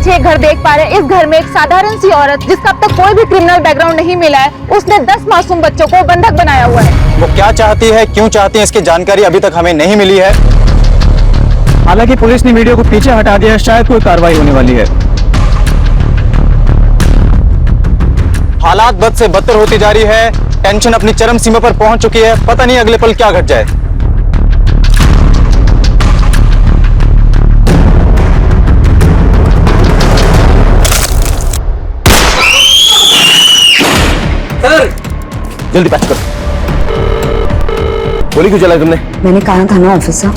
पीछे एक घर देख पा रहे हैं। इस घर में एक साधारण सी औरत जिसका अब तक कोई भी क्रिमिनल बैकग्राउंड नहीं मिला है, उसने 10 मासूम बच्चों को बंधक बनाया हुआ है। वो क्या चाहती है, क्यों चाहती है, इसकी जानकारी अभी तक हमें नहीं मिली है। हालांकि पुलिस ने वीडियो को पीछे हटा दिया है, शायद कोई कार्रवाई होने वाली है। हालात बद से बदतर होती जा रही है, टेंशन अपनी चरम सीमा पर पहुंच चुकी है। पता नहीं अगले पल क्या घट जाए। जल्दी पैक करो। गोली क्यों चलाई तुमने? मैंने कहा था ना ऑफिसर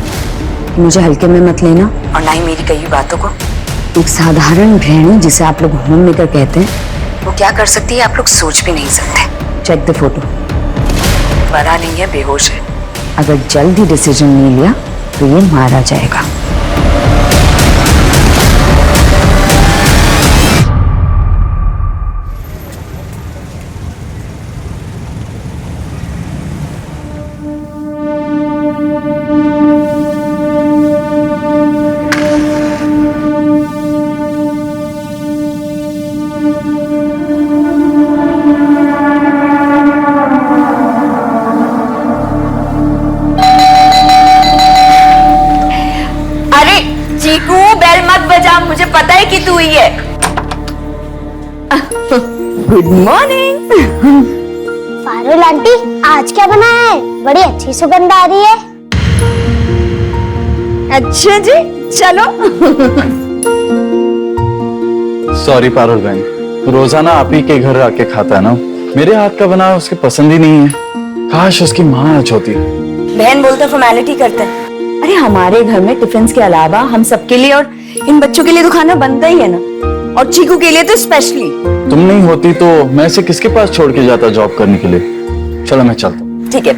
कि मुझे हल्के में मत लेना, और ना ही मेरी कई बातों को। एक साधारण गृहिणी जिसे आप लोग होम मेकर कहते हैं, वो क्या कर सकती है आप लोग सोच भी नहीं सकते। Check the photo. मरा नहीं है, बेहोश है। अगर जल्द ही डिसीजन नहीं लिया तो ये मारा जाएगा। मुझे पता है कि तू ही है। Good morning. पारुल आंटी, आज क्या बनाया है? बड़ी अच्छी सुगंध आ रही है। अच्छा जी, चलो। सॉरी पारुल बहन, रोजाना आप ही के घर आके खाता है ना, मेरे हाथ का बना उसके पसंद ही नहीं है। काश उसकी माँ आज होती। बहन बोलते फॉर्मेलिटी करते हैं। अरे हमारे घर में टिफिन के अलावा हम सबके लिए और इन बच्चों के लिए तो खाना बनता ही है ना, और चीकू के लिए तो स्पेशली। तुम नहीं होती तो मैं इसे किसके पास छोड़ के जाता जॉब करने के लिए। चलो मैं चलता हूँ। ठीक है।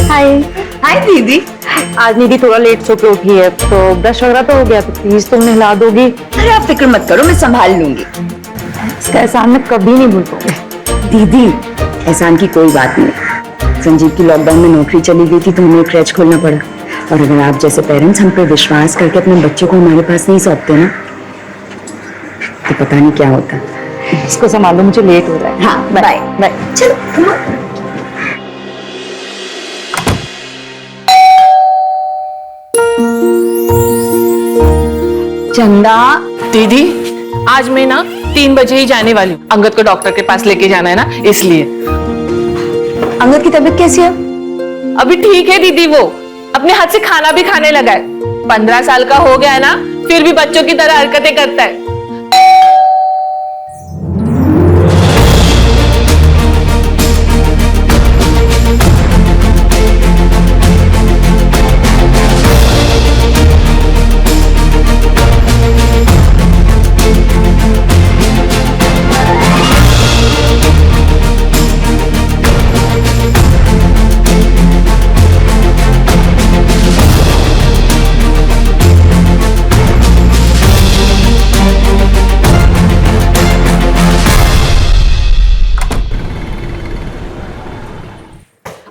हाय। हाय दीदी। आज निधि थोड़ा लेट सो के उठी है, तो ब्रश वगैरह तो हो गया, तो प्लीज तुम नहला दोगी? अरे आप फिक्र मत करो, मैं संभाल लूंगी। इसका एहसान मैं कभी नहीं भूल पाऊंगी। दीदी, एहसान की कोई बात नहीं। संजीव की लॉकडाउन में नौकरी चली गई थी तो हमें क्रैच खोलना पड़ा, और अगर आप जैसे पेरेंट्स हम पे विश्वास करके अपने बच्चों को हमारे पास नहीं सौंपते ना, तो पता नहीं क्या होता। इसको संभालो, मुझे लेट हो रहा है। हाँ, बाय बाय। चलो come on। चंदा दीदी, आज मैं ना 3 बजे ही जाने वाली हूँ। अंगद को डॉक्टर के पास लेके जाना है ना, इसलिए। अंगद की तबीयत कैसी है? अभी ठीक है दीदी, वो अपने हाथ से खाना भी खाने लगा है। 15 साल का हो गया है ना, फिर भी बच्चों की तरह हरकतें करता है।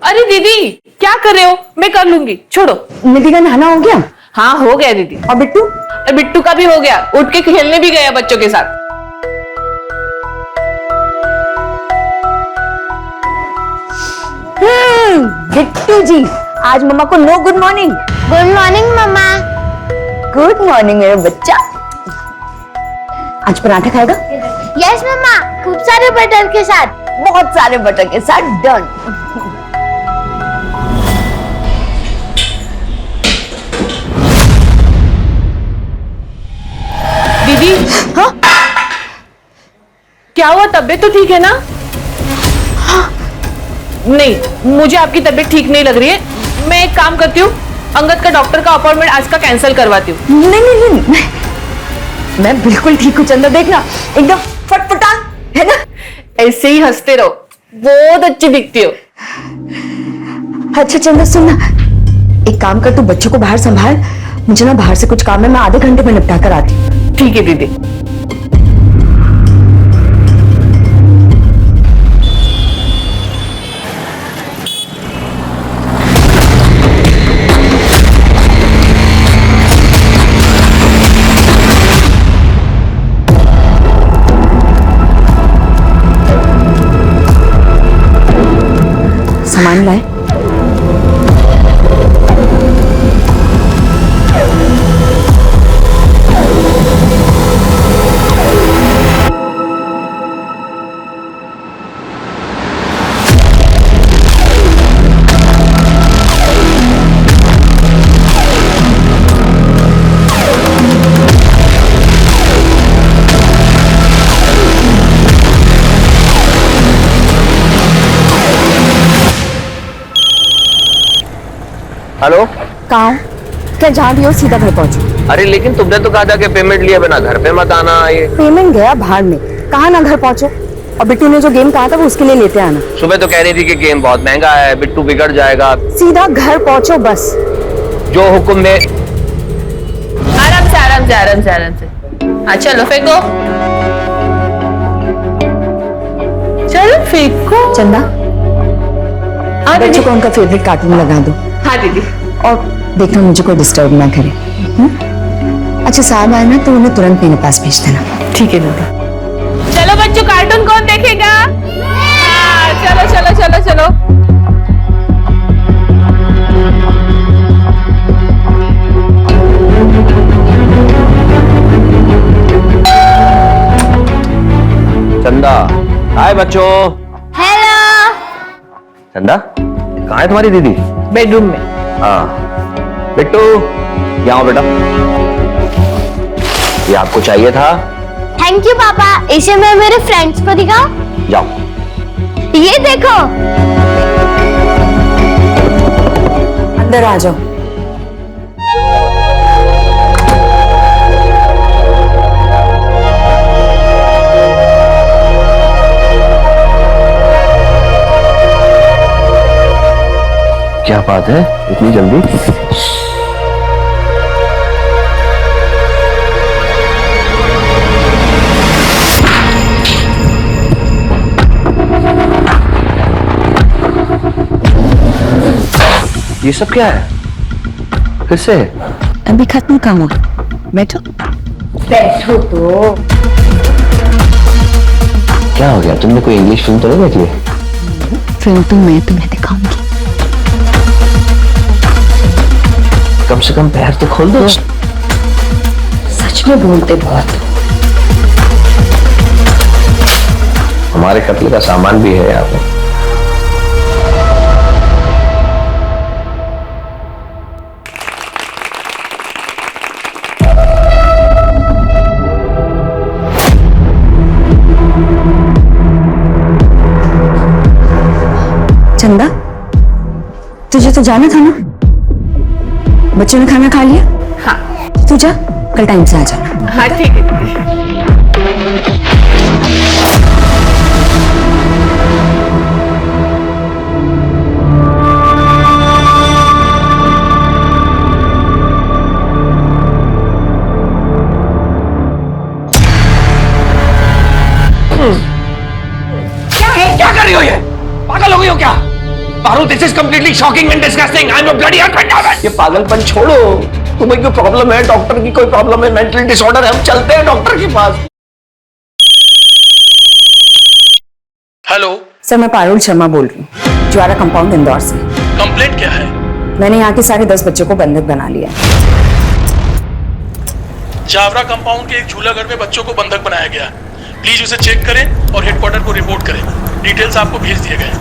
अरे दीदी, क्या कर रहे हो? मैं कर लूंगी, छोड़ो। निधि का नहाना हो गया? हाँ हो गया दीदी। और बिट्टू? बिट्टू का भी हो गया, उठ के खेलने भी गया बच्चों के साथ। बिट्टू जी, आज मम्मा को no good morning. Good morning मम्मा। गुड मॉर्निंग मेरा बच्चा। आज पराठा खाएगा? यस मम्मा, खूब सारे बटर के साथ। बहुत सारे बटर के साथ। डन। दीदी, हाँ? क्या हुआ? तबीयत तो ठीक है ना? हाँ? नहीं, मुझे आपकी तबीयत ठीक नहीं लग रही है। मैं एक काम करती हूँ, अंगद का डॉक्टर का अपॉइंटमेंट आज का कैंसिल करवाती हूँ। नहीं नहीं नहीं, मैं बिल्कुल ठीक हूँ चंदा, देखना एकदम फटफटान है ना। ऐसे ही हंसते रहो, बहुत अच्छी दिखती हो। अच्छा चंदा सुनना, एक काम कर, तू बच्चों को बाहर संभाल, मुझे ना बाहर से कुछ काम है, मैं आधे घंटे में निपटा कर आती हूँ। ठीक है दीदी। सामान लाए। हेलो। कहाँ हो? क्या जहाँ भी हो सीधा घर पहुंचो। अरे लेकिन तुमने तो कहा था कि पेमेंट लिए बिना घर पे मत आना। ये पेमेंट गया भाड़ में, कहा ना घर पहुंचो। और बिट्टू ने जो गेम कहा था वो उसके लिए लेते आना। सुबह तो कह रही थी कि गेम बहुत महंगा है, बिट्टू बिगड़ जाएगा। सीधा घर पहुंचो बस। जो हुक्म में। आराम से आराम से आराम से आराम से। हाँ चलो फेंको, चलो फेंको। चंदा, बच्चों को उनका फेवरेट कार्टून लगा दो। हाँ दीदी। और देखना मुझे कोई डिस्टर्ब ना करे। अच्छा साहब आए ना तो उन्हें तुरंत मेरे पास भेज देना। ठीक है दीदी। चलो बच्चों, कार्टून कौन देखेगा? हाँ, चलो चलो चलो चलो। चंदा, हाय बच्चों। हेलो। चंदा, कहाँ है तुम्हारी दीदी? बेडरूम में। हाँ बिट्टू, यहाँ आओ बेटा। ये आपको चाहिए था। थैंक यू पापा। इसे मैं मेरे फ्रेंड्स को दिखाऊं? जाओ। ये देखो। अंदर आ जाओ। क्या बात है, इतनी जल्दी? ये सब क्या है? किससे? अभी खत्म काम हुआ। बैठो। बैठो तो। क्या हो गया? तुमने कोई इंग्लिश फिल्म तो नहीं देख ली? फिल्म तो मैं तुम्हें दिखाऊंगी। कम से कम पैर तो खोल दो। सच में बोलते बहुत। हमारे कत्ल का सामान भी है यहाँ पे। चंदा, तुझे तो जाना था ना? बच्चों ने खाना खा लिया? हाँ। तू जा, कल टाइम से आ जाना। हाँ ठीक है। क्या कर रही हो? ये पागल हो गई हो क्या? Parul, this is completely shocking and disgusting. I am a bloody husband. ये पागलपन छोड़ो। तुम्हें कोई प्रॉब्लम है? डॉक्टर की कोई प्रॉब्लम है? मेंटल डिसऑर्डर है? हम चलते हैं डॉक्टर के पास। हेलो सर, मैं पारुल शर्मा बोल रही हूँ, ज्वारा कंपाउंड इंदौर से। कंप्लेंट क्या है? मैंने यहाँ के सारे 10 बच्चों को बंधक बना लिया है। जावरा कंपाउंड के एक झूला घर में बच्चों को बंधक बनाया गया। प्लीज उसे चेक करें और हेडक्वार्टर को रिपोर्ट करें। डिटेल्स आपको भेज दिए गए।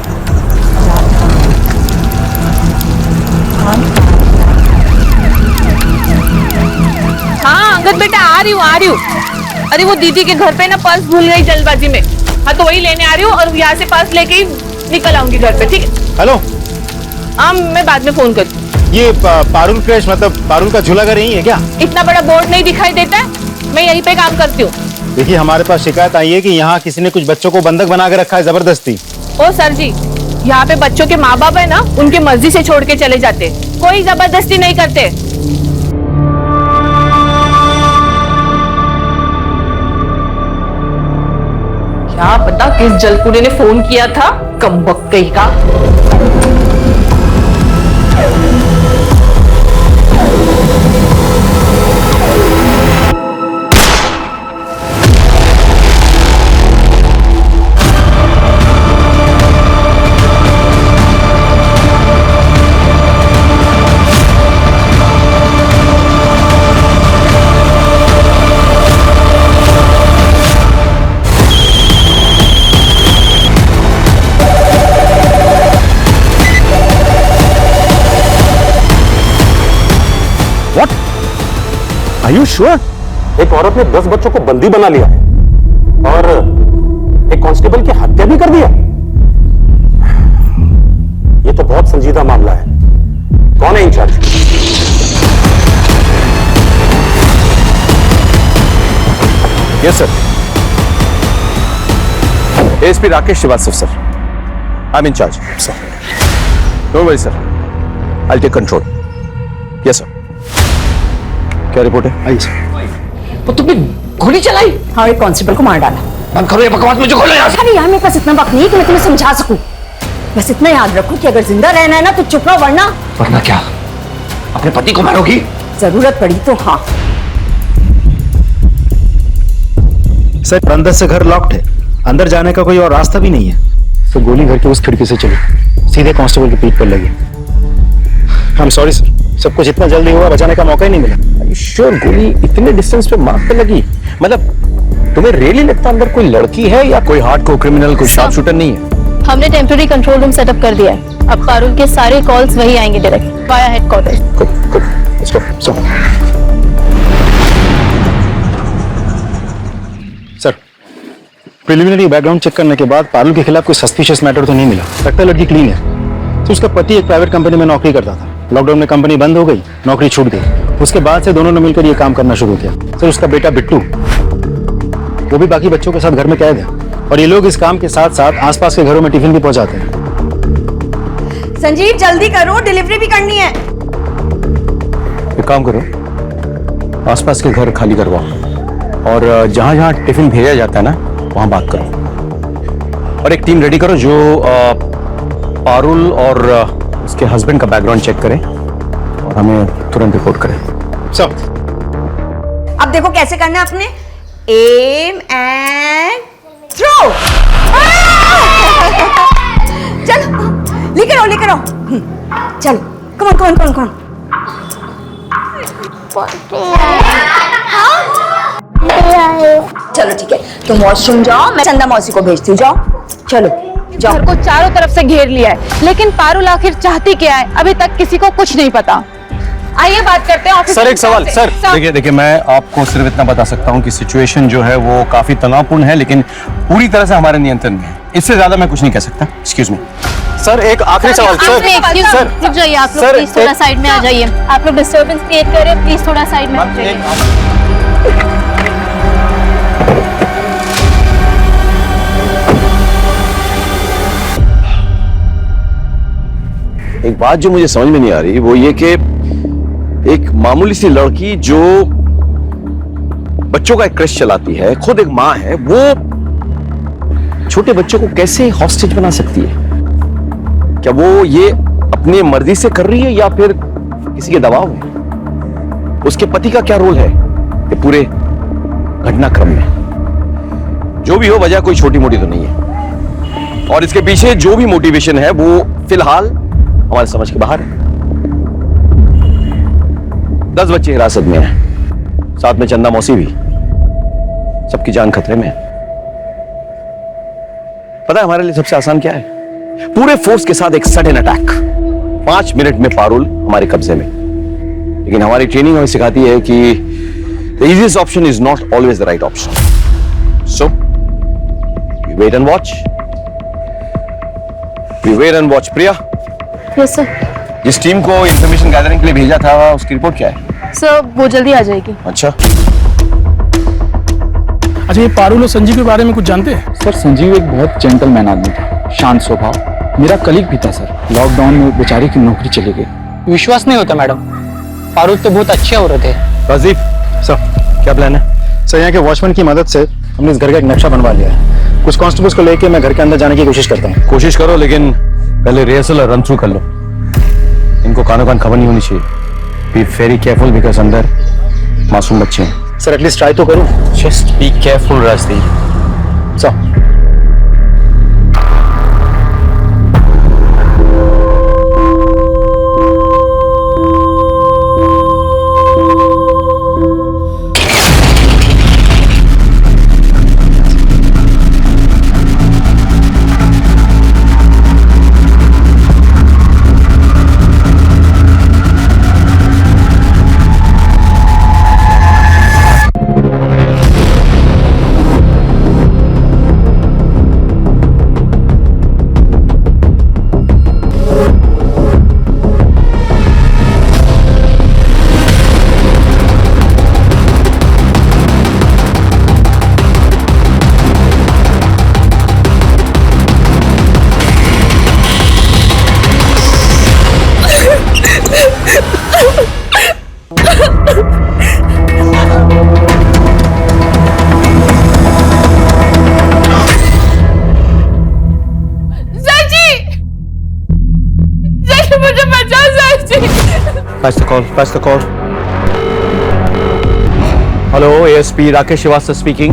हाँ अंगद बेटा, आ रही हूँ। अरे वो दीदी के घर पे ना पर्स भूल गई जल्दबाजी में। हाँ तो वही लेने आ रही हूँ और यहाँ से पर्स लेके ही निकल आऊंगी घर पे। ठीक है? हेलो। हाँ मैं बाद में फोन करती हूँ। ये पारुल क्रैश मतलब पारुल का झूला घर यही है क्या? इतना बड़ा बोर्ड नहीं दिखाई देता है? मैं यहीं पे काम करती हूँ। देखिए, हमारे पास शिकायत आई है कि यहाँ किसी ने कुछ बच्चों को बंधक बना के रखा है जबरदस्ती। ओ सर जी, यहाँ पे बच्चों के माँ बाप है ना, उनकी मर्जी से छोड़ के चले जाते, कोई जबरदस्ती नहीं करते। क्या पता किस जलकुड़े ने फोन किया था, कमबख्त कहीं का। Are you sure? एक औरत ने 10 बच्चों को बंदी बना लिया है और एक कांस्टेबल की हत्या भी कर दिया। ये तो बहुत संजीदा मामला है। कौन है incharge? Yes sir, ASP Rakesh Srivastava sir, I am in charge sir. Don't worry sir, I will take control. Yes sir. क्या रिपोर्ट है? आइए सर। तो तुमने गोली चलाई? हाँ, एक कांस्टेबल को मार डाला। बंद करो ये बकवास, मुझे खोलो यहाँ से। अरे यार, मेरे पास इतना वक्त नहीं है कि मैं तुम्हें समझा सकूं। बस इतना याद रखो कि अगर जिंदा रहना है ना तो चुप रहो, वरना क्या अपने पति को मारोगी? जरूरत पड़ी तो हाँ। सर, अंदर से घर लॉक्ड है, अंदर जाने का कोई और रास्ता भी नहीं है। तो गोली घर के उस खिड़की से चली, सीधे कांस्टेबल की पीठ पर लगी। आई एम सॉरी सर, सब कुछ इतना जल्दी हुआ, बचाने का मौका ही नहीं मिला। श्योर गोली इतने डिस्टेंस पे मार्क पे लगी? मतलब तुम्हें रियली लगता अंदर कोई लड़की है या कोई हार्डकोर क्रिमिनल, कोई शार्प शूटर नहीं है? हमने टेम्पररी कंट्रोल रूम सेटअप कर दिया है। अब पारुल के सारे कॉल्स वही आएंगे direct via headquarters. Let's go. Sir, preliminary background check करने के बाद पारुल के खिलाफ कोई सस्पिशियस मैटर तो नहीं मिला। लगता है लड़की क्लीन है। तो उसका पति एक प्राइवेट कंपनी में नौकरी करता था। लॉकडाउन में कंपनी बंद हो गई, नौकरी छूट गई। उसके बाद से दोनों ने मिलकर ये काम करना शुरू किया। सर, उसका बेटा बिट्टू, वो भी बाकी बच्चों के साथ घर में कैद है और ये लोग इस काम के साथ साथ आसपास के घरों में टिफिन भी पहुंचाते हैं। संजीव, जल्दी करो, डिलीवरी भी करनी है। एक काम करो, आसपास के घर खाली करवाओ और जहां जहां टिफिन भेजा जाता है ना, वहां बात करो। और एक टीम रेडी करो जो पारुल और उसके हस्बैंड का बैकग्राउंड चेक करे और हमें तुरंत रिपोर्ट करे। सब अब देखो कैसे करना है अपने। Aim and throw. चलो, लेकर आओ। चलो, कौन। चलो ठीक है, तुम वॉशरूम जाओ, मैं चंदा मौसी को भेजती हूँ। जाओ, चलो जाओ। घर को चारों तरफ से घेर लिया है, लेकिन पारुल आखिर चाहती क्या है अभी तक किसी को कुछ नहीं पता। आइए बात करते हैं ऑफिस। सर, एक सवाल। सर देखिए, मैं आपको सिर्फ इतना बता सकता हूँ कि सिचुएशन जो है वो काफी तनावपूर्ण है, लेकिन पूरी तरह से हमारे नियंत्रण में है। इससे ज्यादा मैं कुछ नहीं कह सकता। एक्सक्यूज मी सर, एक आखिरी सवाल। सर, रुक जाइए आप लोग, प्लीज थोड़ा साइड में आ जाइए। आप लोग डिस्टर्बेंस क्रिएट कर रहे हैं, प्लीज थोड़ा साइड में आ जाइए। एक बात जो मुझे समझ में नहीं आ रही वो ये कि एक मामूली सी लड़की जो बच्चों का एक क्रेश चलाती है, खुद एक माँ है, वो छोटे बच्चों को कैसे हॉस्टेज बना सकती है? क्या वो ये अपनी मर्जी से कर रही है या फिर किसी के दबाव में? उसके पति का क्या रोल है ये पूरे घटनाक्रम में? जो भी हो, वजह कोई छोटी मोटी तो नहीं है और इसके पीछे जो भी मोटिवेशन है वो फिलहाल हमारे समझ के बाहर है। 10 बच्चे हिरासत में हैं, साथ में चंदा मौसी भी। सबकी जान खतरे में है। पता है हमारे लिए सबसे आसान क्या है? पूरे फोर्स के साथ एक सडन अटैक। 5 मिनट में पारुल हमारे कब्जे में। लेकिन हमारी ट्रेनिंग हमें सिखाती है कि the easiest option is not always the right option. So, we wait and watch. We wait and watch. Priya, yes sir. जिस टीम को इंफॉर्मेशन गैदरिंग के लिए भेजा था उसकी रिपोर्ट क्या है? सर, वो जल्दी आ जाएगी। अच्छा, ये पारुल और संजीव के बारे में कुछ जानते हैं? सर, संजीव एक बहुत जेंटलमैन आदमी था, शांत स्वभाव। मेरा कलीग भी था सर। लॉकडाउन में बेचारी की नौकरी चली गई। विश्वास नहीं होता मैडम, पारुल तो बहुत अच्छे औरत है। राजीव सर, क्या प्लान है? सर, यहाँ के वॉचमैन की मदद से हमने इस घर का एक नक्शा बनवा लिया है। कुछ कांस्टेबल्स को लेके मैं घर के अंदर जाने की कोशिश करता हूँ। कोशिश करो, लेकिन पहले रिहर्सल और रन थ्रू कर लो। इनको कानों कान खबर नहीं होनी चाहिए। बी वेरी केयरफुल बिकॉज अंदर मासूम बच्चे हैं। सर, एटलीस्ट ट्राई तो करूँ। Just be careful Rajdeep. Sir, मुझे बचा सकती। Pass the call. Hello, ASP Rakesh Srivastava speaking.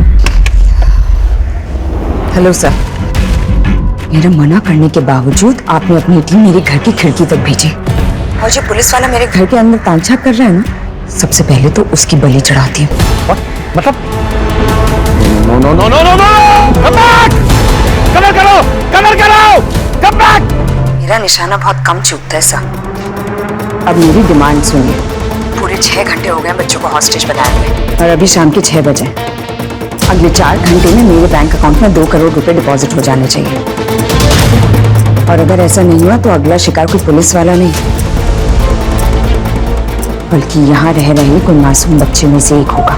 Hello sir, मेरे मना करने के बावजूद आपने अपनी टीम मेरे घर की खिड़की तक भेजी और जो पुलिस वाला मेरे घर के अंदर तांछा कर रहा है ना, सबसे पहले तो उसकी बलि चढ़ाती हूँ। मतलब नो कम बैक, कमर करो, कम बैक। मेरा निशाना बहुत कम चूकता है सर। अब मेरी डिमांड सुनिए। पूरे 6 घंटे हो गए बच्चों को हॉस्टेज बनाए हुए और अभी शाम के 6 बजे। अगले 4 घंटे में मेरे बैंक अकाउंट में 2 करोड़ रुपए डिपॉजिट हो जाने चाहिए। और अगर ऐसा नहीं हुआ तो अगला शिकार कोई पुलिस वाला नहीं, बल्कि यहाँ रह रहे कोई मासूम बच्चे में से एक होगा।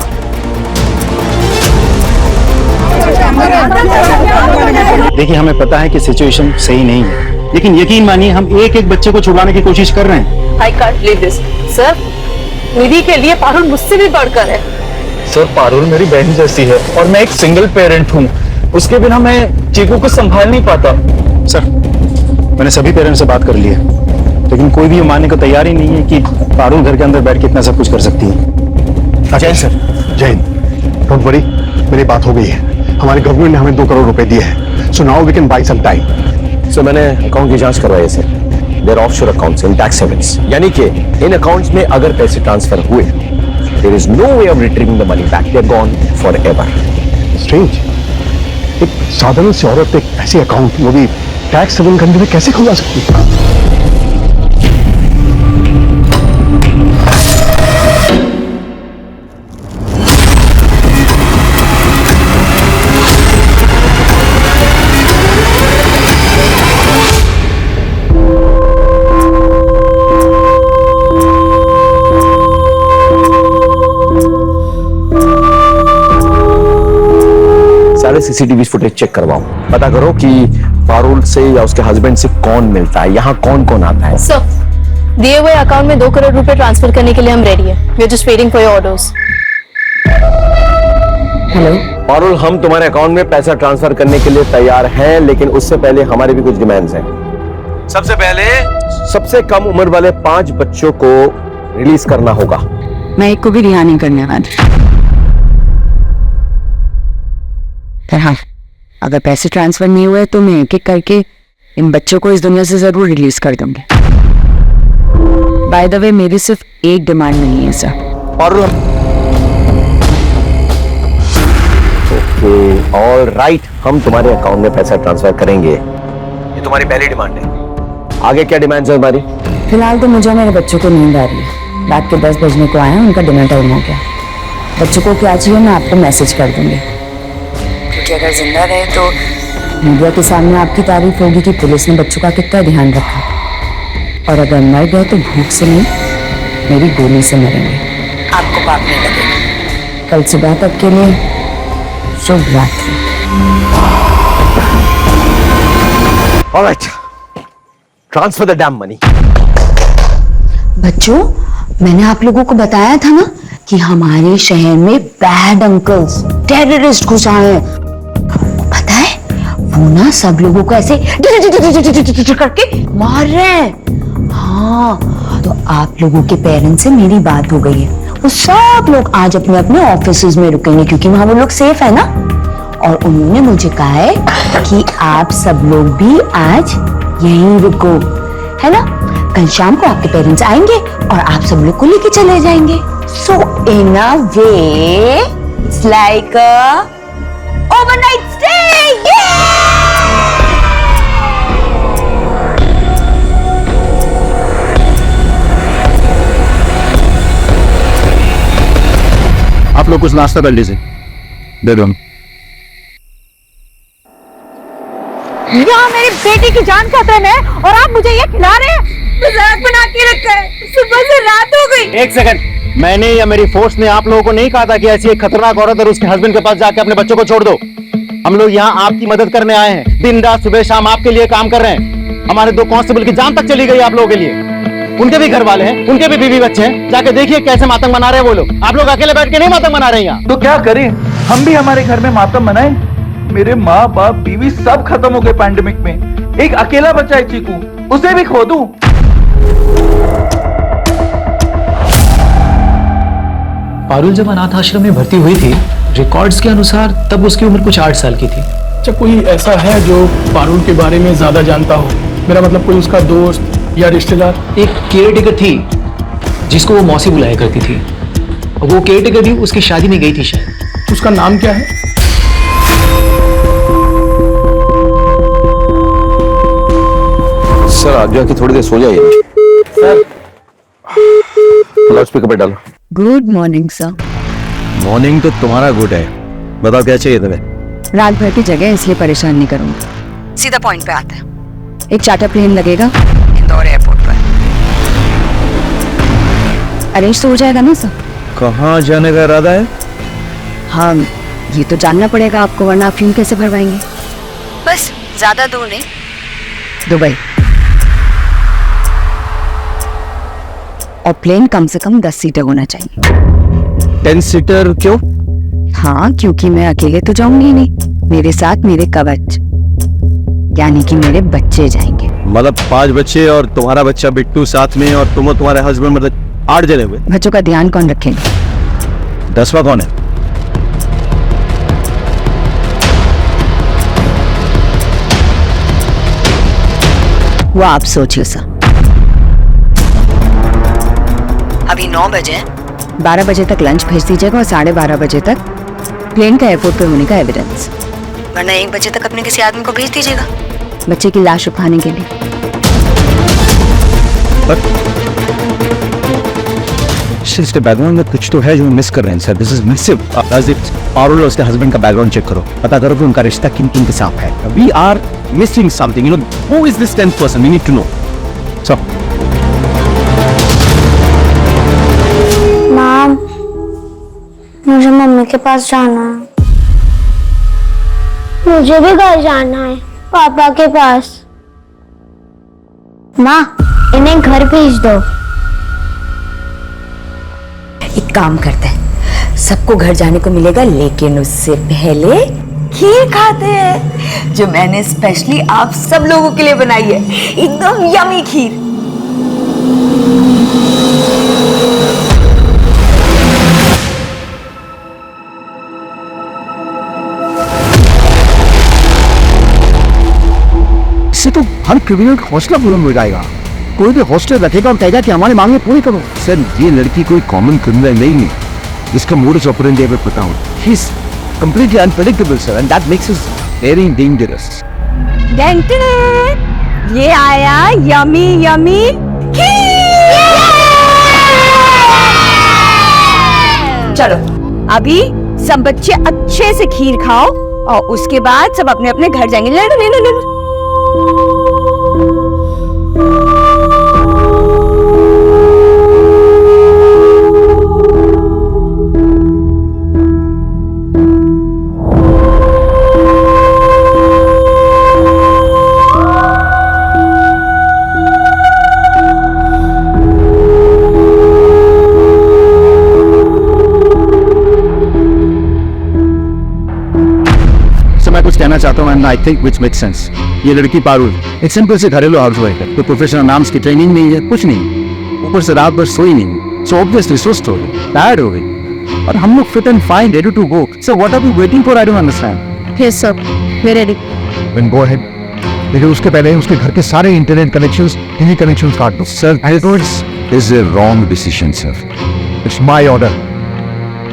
देखिए, हमें पता है कि सिचुएशन सही नहीं है, लेकिन यकीन मानिए हम एक एक बच्चे को छुड़वाने की कोशिश कर रहे हैं। I can't believe this, sir. Nidhi के लिए पारुल मुझसे भी बढ़कर है। सर, पारुल मेरी बहन जैसी है और मैं एक सिंगल पेरेंट हूँ। उसके बिना मैं चीकू को संभाल नहीं पाता। सर, मैंने सभी पेरेंट्स से बात कर ली है, लेकिन कोई भी ये मानने को तैयार ही नहीं है कि पारुल घर के अंदर बैठ के इतना सब कुछ कर सकती है। जय सर, जय हिंद। डोंट वरी, मेरी बात हो गई है। हमारे गवर्नमेंट ने हमें 2 करोड़ रुपए दिए हैं। So now we can buy some time. सो मैंने अकाउंट की जांच करवाई है sir. There offshore accounts in tax havens, यानी कि इन अकाउंट्स में अगर पैसे ट्रांसफर हुए, there is no way of retrieving the money back. They are gone forever. Strange, एक साधारण सी औरत एक ऐसे अकाउंट, वो भी टैक्स हेवन कंट्री में कैसे खुलवा सकती है? सारे सीसीटीवी फुटेज चेक करवाओ, पता करो कि पारुल से या उसके हस्बैंड से कौन मिलता है, यहाँ कौन कौन आता है। सर, दिए हुए अकाउंट में 2 करोड़ रुपए ट्रांसफर करने के लिए हम रेडी हैं। We are just waiting for your orders. Hello Parul, हम तुम्हारे अकाउंट में पैसा ट्रांसफर करने के लिए तैयार हैं, लेकिन उससे पहले हमारे भी कुछ डिमांड्स हैं। सबसे पहले सबसे कम उम्र वाले 5 बच्चों को रिलीज करना होगा। मैं एक को भी रिहा नहीं करने वाली। पर हाँ, अगर पैसे ट्रांसफर नहीं हुए तो मैं एक एक करके इन बच्चों को इस दुनिया से जरूर रिलीज कर दूंगी। बाय द वे, मेरी सिर्फ एक डिमांड नहीं है सर। पारुल, ऑल राइट, हम तुम्हारे अकाउंट में पैसा ट्रांसफर करेंगे। ये तुम्हारी पहली डिमांड है। आगे क्या डिमांड है तुम्हारी? फिलहाल तो मुझे मेरे बच्चों को नींद आ रही है। रात के 10 बजने को आए, उनका डिनर टाइम हो गया। बच्चों को क्या चाहिए मैं आपको मैसेज कर दूंगी, क्योंकि अगर जिंदा रहे तो मीडिया के सामने आपकी तारीफ होगी कि पुलिस ने बच्चों का कितना ध्यान रखा, और अगर मर गए तो भूख से नहीं, मेरी गोली से मरेंगे। आपको पाप नहीं लगेगा। कल सुबह तक के लिए शुभ रात्रि। Alright, transfer the dam money. बच्चों, मैंने आप लोगों को बताया था ना कि हमारे शहर में बैड अंकल्स, टेररिस्ट घुस आए हैं। पता है, वो ना सब लोगों को ऐसे करके मार रहे हैं। हाँ, तो आप लोगों के पेरेंट्स से मेरी बात हो गई है। वो सब लोग आज अपने अपने ऑफिसेज में रुकेंगे, क्योंकि वहां वो लोग सेफ है ना। और उन्होंने मुझे कहा है कि आप सब लोग भी आज यहीं रुको, है ना। कल शाम को आपके पेरेंट्स आएंगे और आप सब लोग को लेके चले जाएंगे। So in a way, it's like a overnight stay. Yeah! आप लोग कुछ नाश्ता कर लीजिए, दे दो। यहाँ मेरी बेटी की जान खतरे में है और आप मुझे ये खिला रहे हैं? मजाक बना के रखा है, सुबह से रात हो गई। एक सेकंड, मैंने या मेरी फोर्स ने आप लोगों को नहीं कहा था कि ऐसी एक खतरनाक औरत और उसके हस्बैंड के पास जाके अपने बच्चों को छोड़ दो। हम लोग यहाँ आपकी मदद करने आए हैं। दिन रात सुबह शाम आपके लिए काम कर रहे हैं। हमारे 2 कांस्टेबल की जान तक चली गई आप लोगों के लिए। उनके भी घर वाले हैं, उनके भी बीवी बच्चे हैं। जाके देखिए कैसे मातम मना रहे हैं वो लोग। आप लोग अकेले बैठ के नहीं मातम मना रहे हैं यहाँ। तो क्या करें, हम भी हमारे घर में मातम मनाएं। मेरे माँ बाप बीवी सब खत्म हो गए पैंडेमिक में। एक अकेला बच्चा है चीकू, उसे भी खो दूं। पारुल जब अनाथ आश्रम में भर्ती हुई थी, रिकॉर्ड्स के अनुसार तब उसकी उम्र कुछ 8 साल की थी। अच्छा, कोई ऐसा है जो पारुल के बारे में ज्यादा जानता हो? मेरा मतलब कोई उसका दोस्त या रिश्तेदार? एक केयरटेकर थी जिसको वो मौसी बुलाया करती थी। वो केयरटेकर भी उसकी शादी में गई थी शायद। उसका नाम क्या है? सर आप जाके थोड़ी देर सो जाइए। सर लाउड स्पीकर पे डालो। Good morning sir. मॉर्निंग तो तुम्हारा गुड है, बताओ क्या चाहिए तुम्हें? रात भर की जगह इसलिए परेशान नहीं करूंगी, सीधा पॉइंट पे आता है। एक चार्टर प्लेन लगेगा इंदौर एयरपोर्ट पर। अरेंज तो हो जाएगा ना सर? कहाँ जाने का इरादा है? हाँ ये तो जानना पड़ेगा आपको, वरना आप फ्यूम कैसे भरवाएंगे? बस ज्यादा दूर नहीं, दुबई। और प्लेन कम से कम 10 सीटर होना चाहिए। 10 सीटर क्यों? हाँ क्योंकि मैं अकेले तो जाऊंगी नहीं, मेरे साथ मेरे कवच यानी कि मेरे बच्चे जाएंगे। मतलब 5 बच्चे और तुम्हारा बच्चा बिट्टू साथ में, और तुम और तुम्हारे हस्बैंड, मतलब 8 जने हुए। बच्चों का ध्यान कौन रखेगा? 10वां कौन है? वो आप सोचिए सर। अभी 9 बजे, 12 बजे तक लंच भेज दीजिएगा और 12:30 बजे तक प्लेन का एयरपोर्ट पे होने का एविडेंस, वरना 1 बजे तक अपने किसी आदमी को भेज दीजिएगा बच्चे की लाश उठाने के लिए। इसके बैकग्राउंड में कुछ तो है जो मिस कर रहे हैं sir. This is massive. Parul और उसके हस्बैंड का बैकग्राउंड चेक करो, पता करो कि उनका रिश्ता किन किन के साथ है। We are missing something, you know. Who is this 10th person? We need to know. So mom, मुझे मम्मी के पास जाना है। मुझे भी घर जाना है, पापा के पास। माँ, इन्हें घर भेज दो। एक काम करते हैं, सबको घर जाने को मिलेगा, लेकिन उससे पहले खीर खाते हैं जो मैंने स्पेशली आप सब लोगों के लिए बनाई है। एकदम यमी खीर। इससे तो हर क्रिमिनल का हौसला बुलंद हो जाएगा। कोई भी हॉस्टल रखेगा और कहेगा कि हमारी मांगे पूरी करो। सर ये लड़की कोई कॉमन क्रिमिनल नहीं है, इसका मोडस ऑपरेंडी हमें पता हो। She is completely unpredictable sir, and that makes us very dangerous. ये आया यमी यमी चलो अभी सब बच्चे अच्छे से खीर खाओ और उसके बाद सब अपने अपने घर जाएंगे। ले लो ले लो ले लो। कहना चाहता हूँ, I think which make sense. ये लड़की पारुल एक सिंपल से घरेलू हाउसवाइफ है, तो प्रोफेशनल नाम्स की ट्रेनिंग नहीं है, कुछ नहीं, ऊपर से रात भर सोई नहीं, सो ऑब्वियसली सुस्त हो गई, टायर्ड हो गई, और हम लोग fit and fine, ready to go. So what are we waiting for? I don't understand. Yes sir, we ready. Then go ahead, लेकिन उसके पहले उसके घर के सारे इंटरनेट कनेक्शंस, टीवी कनेक्शंस काट दो। Sir this is a wrong decision sir. It's my order,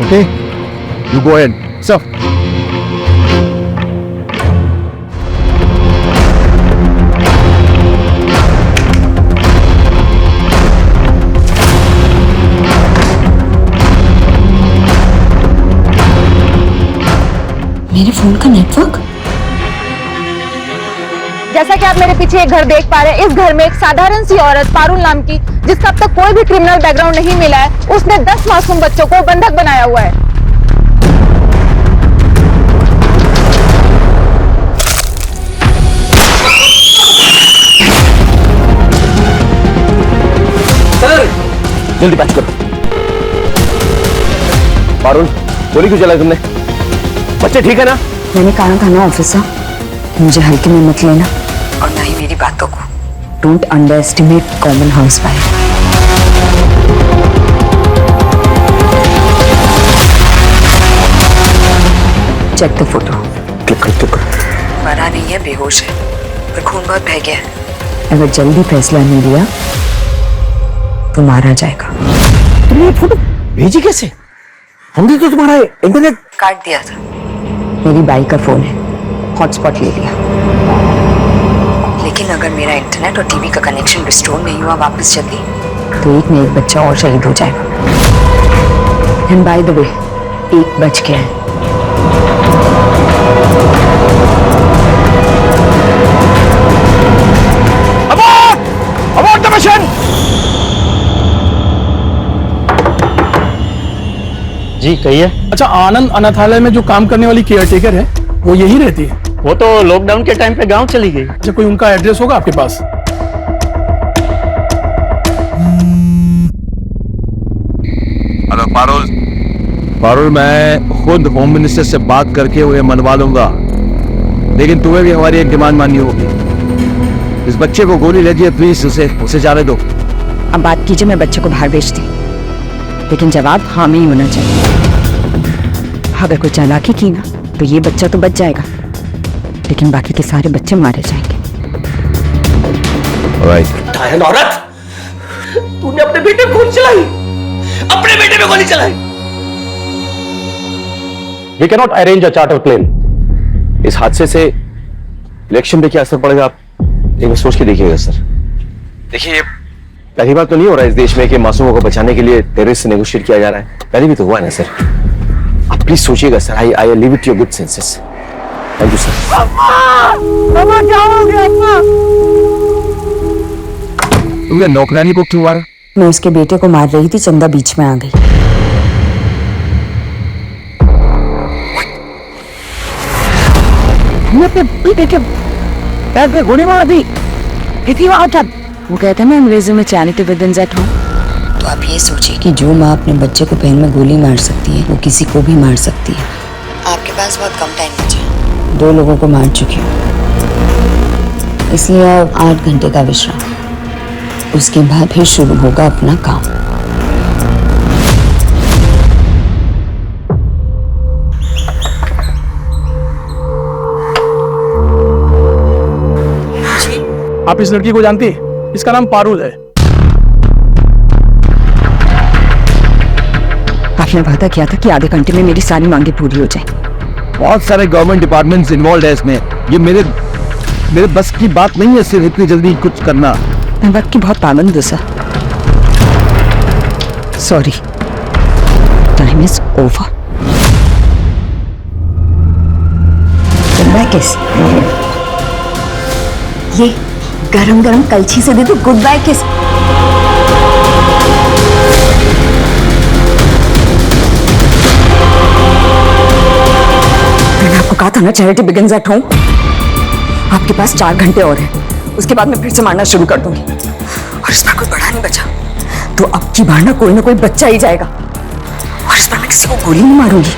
okay? You go ahead sir. मेरे फोन का नेटवर्क। जैसा कि आप मेरे पीछे एक घर देख पा रहे हैं, इस घर में एक साधारण सी औरत पारुल नाम की, जिसका अब तक कोई भी क्रिमिनल बैकग्राउंड नहीं मिला है, उसने 10 मासूम बच्चों को बंधक बनाया हुआ है। सर जल्दी पैच करो। पारुल गोली क्यों चलाई तुमने? बच्चे ठीक है ना? मैंने कहा था ना ऑफिसर, मुझे हल्के में मत लेना और ना ही मेरी बातों को। Don't underestimate common house fire. Check the photo. Click कर। मरा नहीं है, बेहोश है, पर खून बहुत बह गया है। अगर जल्दी फैसला नहीं लिया तो मारा जाएगा। तुमने ये फोटो भेजी कैसे? हमने तो तुम्हारा इंटरनेट काट दिया था। मेरी बाई का फोन है, हॉटस्पॉट ले लिया। लेकिन अगर मेरा इंटरनेट और टीवी का कनेक्शन रिस्टोर नहीं हुआ वापस जल्दी, तो एक न एक बच्चा और शहीद हो जाएगा। एंड बाय द वे, 1 बज गया है। Abort the mission. जी कहिए। अच्छा, आनंद अनाथालय में जो काम करने वाली केयरटेकर है वो यही रहती है? वो तो लॉकडाउन के टाइम पे गांव चली गई। अच्छा, कोई उनका एड्रेस होगा आपके पास? हेलो पारुल, मैं खुद होम मिनिस्टर से बात करके उन्हें मनवा लूंगा, लेकिन तुम्हें भी हमारी एक डिमांड माननी होगी। इस बच्चे को गोली लगी है, प्लीज उसे जाने दो। अब बात कीजिए, मैं बच्चे को बाहर भेजती, लेकिन जवाब हाँ में ही होना चाहिए। अगर कोई चालाकी की ना तो ये बच्चा तो बच जाएगा, लेकिन बाकी के सारे बच्चे मारे जाएंगे। घायल औरत, तूने अपने बेटे को गोली चलाई, अपने बेटे पे गोली चलाई। We can not arrange a charter plane. इस हादसे से इलेक्शन पे क्या असर पड़ेगा, आप एक बार सोच के देखिएगा सर। देखिए, पहली बार तो नहीं हो रहा है इस देश में कि मासूमों को बचाने के लिए टेररिस्ट से नेगोशिएट किया जा रहा है। पहले भी तो हुआ ना सर। आप प्लीज सोचिएगा sir. I leave it to your good senses. Thank you sir. तुमने नौकरानी को क्यों मारा? मैं उसके बेटे को मार रही थी, चंदा बीच में आ गई। पैर पे गोली मार दी। कितनी बार था? वो कहते हैं ना अंग्रेजी में चैरिटी विदिन एट होम। तो आप ये सोचिए कि जो माँ अपने बच्चे को पैर में गोली मार सकती है, वो किसी को भी मार सकती है। आपके पास बहुत कम टाइम बचा है। 2 लोगों को मार चुकी हूँ, इसलिए अब 8 घंटे का विश्राम। उसके बाद फिर शुरू होगा अपना काम। आप इस लड़की को जानती है? इसका नाम पारुल है। आपने वादा किया था कि आधे घंटे में मेरी सारी मांगे पूरी हो जाए। बहुत सारे गवर्नमेंट डिपार्टमेंट्स इन्वॉल्व है इसमें। ये मेरे बस की बात नहीं है सिर्फ इतनी जल्दी कुछ करना। मैं वक्त की बहुत पाबंद हूँ sir. Sorry, time is over. किस ये गरम गरम कलछी से दे दो गुड बाय किस। मैंने आपको कहा था ना चैरिटी बिगिंस एट होम। आपके पास 4 घंटे और हैं, उसके बाद मैं फिर से मारना शुरू कर दूंगी। और इस बार कोई बड़ा नहीं बचा तो अब की बार ना कोई बच्चा ही जाएगा। और इस बार मैं किसी को गोली नहीं मारूंगी,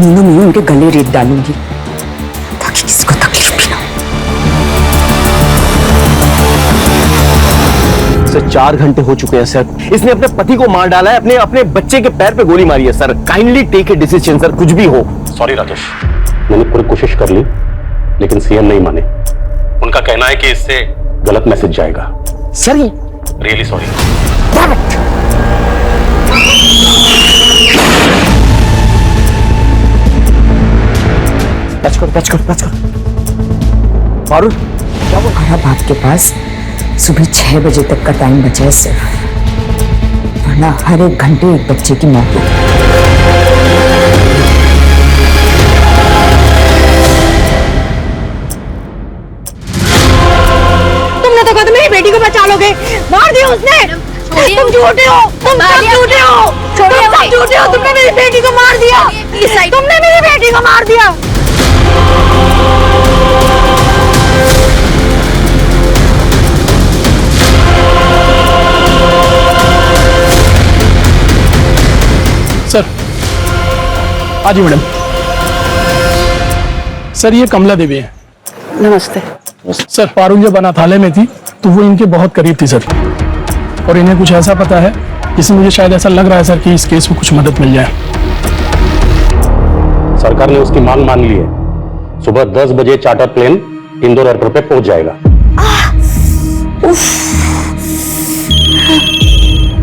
मीनू मीनू उनके गले रेत डालूंगी ताकि किसी को तकलीफ भी ना हो। सर 4 घंटे हो चुके हैं सर। इसने अपने पति को मार डाला है, अपने बच्चे के पैर पे गोली मारी है sir. Kindly take a decision sir, कुछ भी हो। सॉरी राकेश, मैंने पूरी कोशिश कर ली, लेकिन सीएम नहीं माने। उनका कहना है कि इससे गलत मैसेज जाएगा। सर ये रियली सॉरी। टच कर। पारुल, क्या वो खराब बाप के पास सुबह 6 बजे तक का टाइम बचा है सिर्फ, वरना हर 1 घंटे एक बच्चे की मौत होगी। तुमने तो कहा था मेरी बेटी को बचा लोगे, मार दिया उसने। तुम झूठे हो, तुम सब झूठे हो, तुमने मेरी बेटी को मार दिया, तुमने मेरी बेटी को मार दिया। सर, आज मैडम। सर, ये कमला देवी है। नमस्ते। सर, पारुल जब अनाथालय में थी तो वो इनके बहुत करीब थी सर, और इन्हें कुछ ऐसा पता है जिससे मुझे शायद ऐसा लग रहा है सर कि इस केस में कुछ मदद मिल जाए। सरकार ने उसकी मांग मान ली है। सुबह 10 बजे चार्टर प्लेन इंदौर एयरपोर्ट पे पहुंच जाएगा।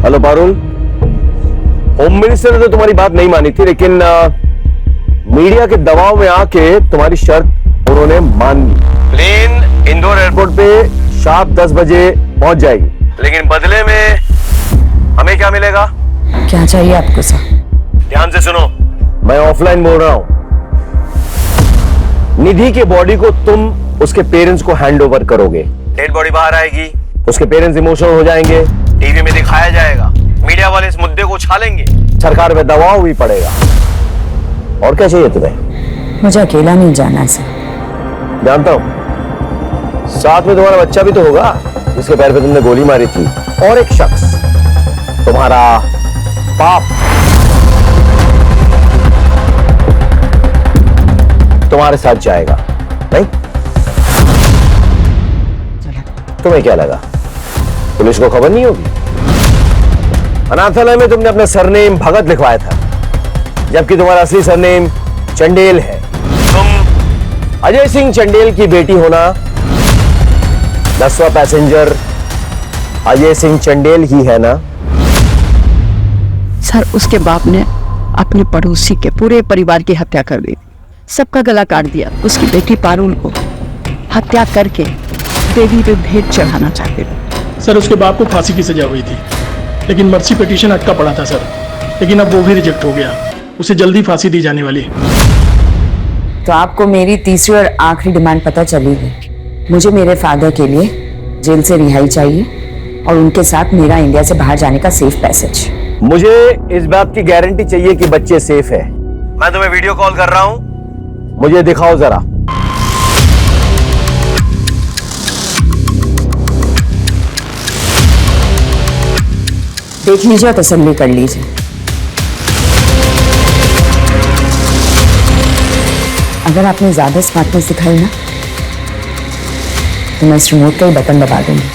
हेलो पारुल, होम मिनिस्टर ने तो तुम्हारी बात नहीं मानी थी, लेकिन मीडिया के दबाव में आके तुम्हारी शर्त उन्होंने मान ली। प्लेन इंदौर एयरपोर्ट पे शार्प 10 बजे पहुंच जाएगी, लेकिन बदले में हमें क्या मिलेगा? क्या चाहिए आपको सर? ध्यान से सुनो, मैं ऑफलाइन बोल रहा हूं। निधि के बॉडी को तुम उसके पेरेंट्स को हैंड ओवर करोगे। डेड बॉडी बाहर आएगी, उसके पेरेंट्स इमोशनल हो जाएंगे, टीवी में दिखाया जाएगा, मीडिया वाले इस मुद्दे को उछालेंगे, सरकार पे दबाव भी पड़ेगा। और क्या चाहिए तुम्हें? मुझे अकेला नहीं जाना सर। जानता हूं, साथ में तुम्हारा बच्चा भी तो होगा जिसके पैर पे तुमने गोली मारी थी, और एक शख्स, तुम्हारा बाप, तुम्हारे साथ जाएगा। नहीं? तुम्हें क्या लगा पुलिस को खबर नहीं होगी? अनाथालय में तुमने अपना सरनेम भगत लिखवाया था, जबकि तुम्हारा असली सरनेम चंडेल है। तुम अजय सिंह चंडेल की बेटी होना, 10वां पैसेंजर अजय सिंह चंडेल ही है ना? सर, उसके बाप ने अपने पड़ोसी के पूरे परिवार की हत्या कर दी, सबका गला काट दिया। उसकी बेटी पारुल को हत्या करके देवी पे भेंट चढ़ाना चाहते थे। सर, उसके बाप को फांसी की सजा हुई थी, लेकिन मर्सी पिटीशन अटका पड़ा था सर, लेकिन अब वो भी रिजेक्ट हो गया। उसे जल्दी फांसी दी जाने वाली है। तो आपको मेरी तीसरी और आखिरी डिमांड पता चली है। मुझे मेरे फादर के लिए जेल से रिहाई चाहिए और उनके साथ मेरा इंडिया से बाहर जाने का सेफ पैसेज। मुझे इस बात की गारंटी चाहिए कि बच्चे सेफ है। मैं तुम्हें वीडियो कॉल कर रहा हूं, मुझे दिखाओ जरा। देख लीजिए और तसल्ली कर लीजिए। अगर आपने ज्यादा स्मार्टनेस दिखाई ना, तो मैं इस रिमोट का ही बटन दबा दूंगी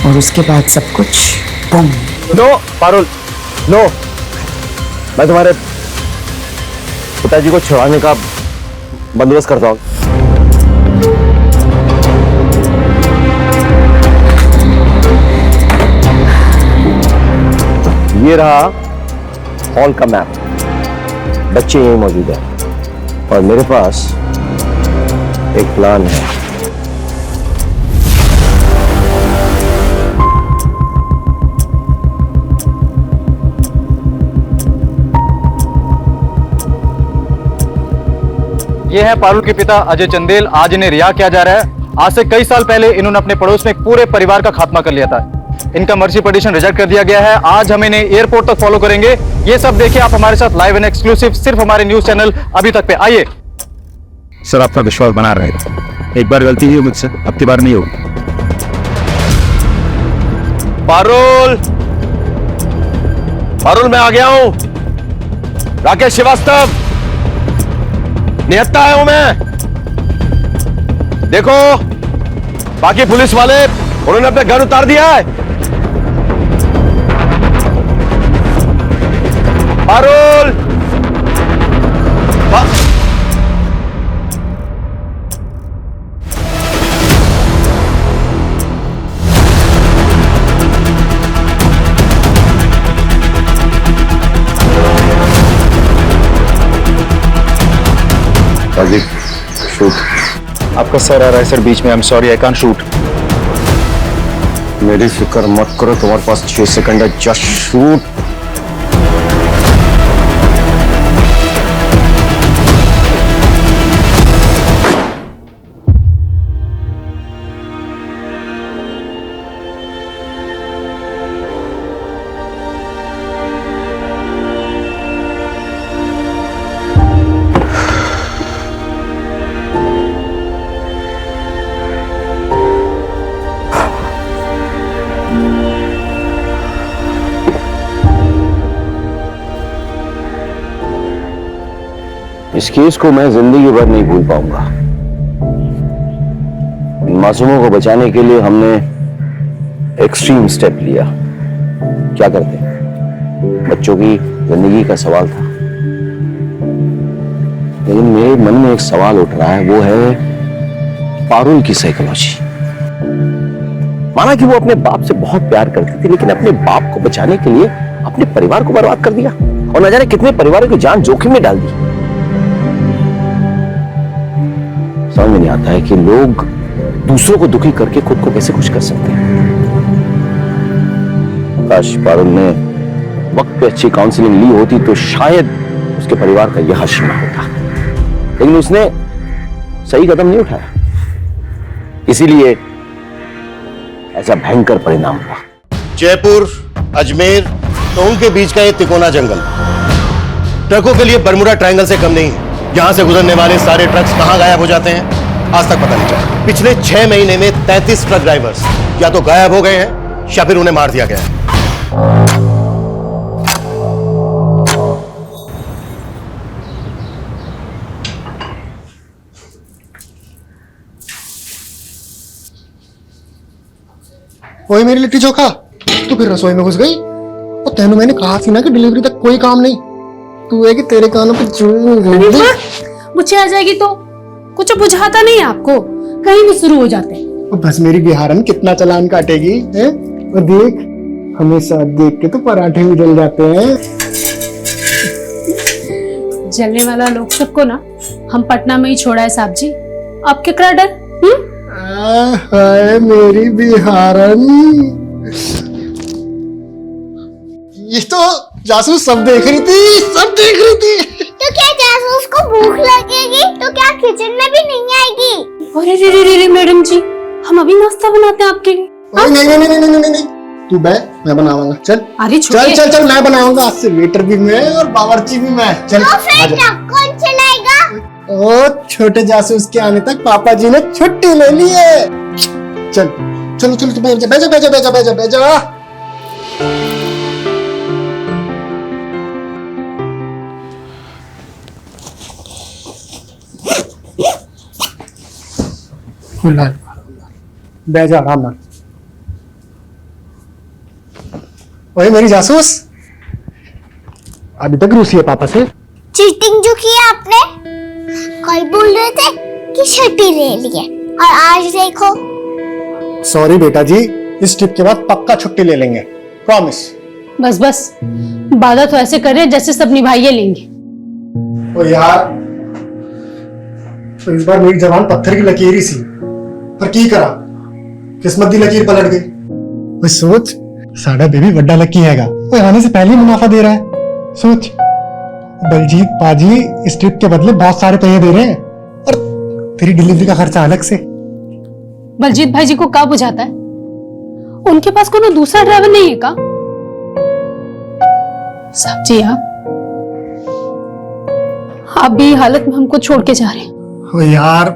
और उसके बाद सब कुछ बूम। नो पारुल, नो, मैं तुम्हारे पिताजी को छुड़ाने का बंदोबस्त करता हूं। ये रहा हॉल का मैप, बच्चे यहीं मौजूद है और मेरे पास एक प्लान है। ये है पारुल के पिता अजय चंदेल। आज इन्हें रिहा किया जा रहा है। आज से कई साल पहले इन्होंने अपने पड़ोस में एक पूरे परिवार का खात्मा कर लिया था। इनका मर्सी पिटीशन रिजेक्ट कर दिया गया है। आज हम इन्हें एयरपोर्ट तक फॉलो करेंगे। ये सब देखिए आप हमारे साथ लाइव एंड एक्सक्लूसिव सिर्फ हमारे न्यूज चैनल अभी तक पे। आइए। सर, आपका विश्वास बना रहेगा। एक बार गलती हुई मुझसे, अब की बार नहीं होगी। पारुल, पारुल मैं आ गया हूं। राकेश श्रीवास्तव, निहत्ता आया हूं मैं। देखो, बाकी पुलिस वाले उन्होंने अपने गन उतार दिया है। पारुल, शूट। आपका सर आ रहा है सर बीच में। I am sorry, I can't shoot. मेरी फिक्र मत करो, तुम्हारे पास 6 सेकंड है। Just shoot. इस केस को मैं जिंदगी भर नहीं भूल पाऊंगा। मासूमों को बचाने के लिए हमने एक्सट्रीम स्टेप लिया। क्या करते? बच्चों की जिंदगी का सवाल था, लेकिन मेरे मन में एक सवाल उठ रहा है, वो है पारुल की साइकोलॉजी। माना कि वो अपने बाप से बहुत प्यार करती थी, लेकिन अपने बाप को बचाने के लिए अपने परिवार को बर्बाद कर दिया और न जाने कितने परिवारों की जान जोखिम में डाल दी। समझ में नहीं आता है कि लोग दूसरों को दुखी करके खुद को कैसे खुश कर सकते हैं। काश पारुल ने वक्त पे अच्छी काउंसलिंग ली होती तो शायद उसके परिवार का यह हश्र न होता, लेकिन उसने सही कदम नहीं उठाया, इसीलिए ऐसा भयंकर परिणाम हुआ। जयपुर, अजमेर, टोंक के बीच का ये तिकोना जंगल ट्रकों के लिए बरमुडा ट्रायंगल से कम नहीं है। यहां से गुजरने वाले सारे ट्रक्स कहां गायब हो जाते हैं आज तक पता नहीं चला। पिछले 6 महीने में 33 ट्रक ड्राइवर्स या तो गायब हो गए हैं या फिर उन्हें मार दिया गया है। वही मेरी लिट्टी चोखा, तू फिर रसोई में घुस गई। और तेनू मैंने कहा थी ना कि डिलीवरी तक कोई काम नहीं। तू है कि तेरे कानों पे मुझे आ जाएगी तो कुछ बुझाता नहीं आपको, कहीं भी शुरू हो जाते हैं। बस मेरी बिहारन कितना चालान काटेगी है? और देख, हमेशा देख के तो पराठे भी जल जाते हैं। जलने वाला लोग सबको ना हम पटना में ही छोड़ा है साहब जी, आप क्या करा डर? हाय मेरी बिहारन, ये तो जासूस सब देख रही थी, सब देख रही थी। तो क्या जासूस को भूख लगेगी तो क्या किचन में भी नहीं आएगी? अरे रे रे रे मैडम जी, हम अभी नाश्ता बनाते हैं आपके लिए। नहीं नहीं नहीं नहीं नहीं, तू बैठ, मैं बनाऊंगा। चल अरे चल चल चल, मैं बनाऊंगा। आज से वेटर भी मैं और बावर्ची भी मैं। चल तो फिर ट्रक कौन चलाएगा? ओ छोटे जासूस के आने तक पापा जी ने छुट्टी ले ली है। चल चलो चलो, बैठ जा बैठ जा बैठ जा बैठ जा बैठ जा बैठ जा। बैठ जा आराम से। ओए मेरी जासूस, अभी तक रूसी है पापा से? चीटिंग जो की आपने, कल बोल रहे थे कि छुट्टी ले ली है और आज देखो। सॉरी बेटा जी, इस ट्रिप के बाद पक्का छुट्टी ले लेंगे, प्रॉमिस। बस बस, वादा तो ऐसे कर रहे जैसे सब निभाइए लेंगे। ओ यार, तो इस बार मेरी जबान पत्थर की लकीर ही सी, पर की करा, किस्मत दी लकीर पलट गई। ओए सोच, साडा बेबी बड़ा लकी हैगा, वो आने से पहले ही मुनाफा दे रहा है। सोच, बलजीत पाजी इस ट्रिप के बदले बहुत सारे पैसे दे रहे हैं, और तेरी डिलीवरी का खर्चा अलग से। बलजीत भाई जी को क्या बुझाता है? उनके पास कोई दूसरा ड्राइवर नहीं है का? साहब जी आप भी हालत में हमको छोड़ के जा रहे हैं। ओ यार,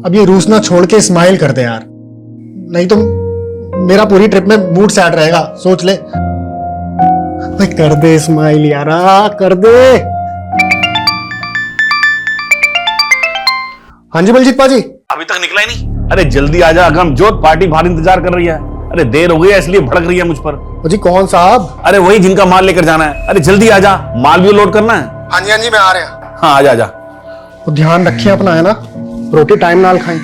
अब ये रूस ना छोड़ के स्माइल कर दे यार, नहीं तो मेरा पूरी ट्रिप में मूड सैड रहेगा। सोच ले, कर दे स्माइल यार, कर दे। हाँ जी बलजीत पाजी। अभी तक निकला ही नहीं? अरे जल्दी आ जा अगमजोत, पार्टी बाहर इंतजार कर रही है। अरे देर हो गई है इसलिए भड़क रही है मुझ पर। जी कौन साहब? अरे वही जिनका माल लेकर जाना है। अरे जल्दी आ जा, माल भी लोड करना है। हाँ जी मैं आ रहा हूँ। हाँ आ जा आ जा। तो ध्यान रखिए अपना, है ना, रोटी टाइम नाल खाई,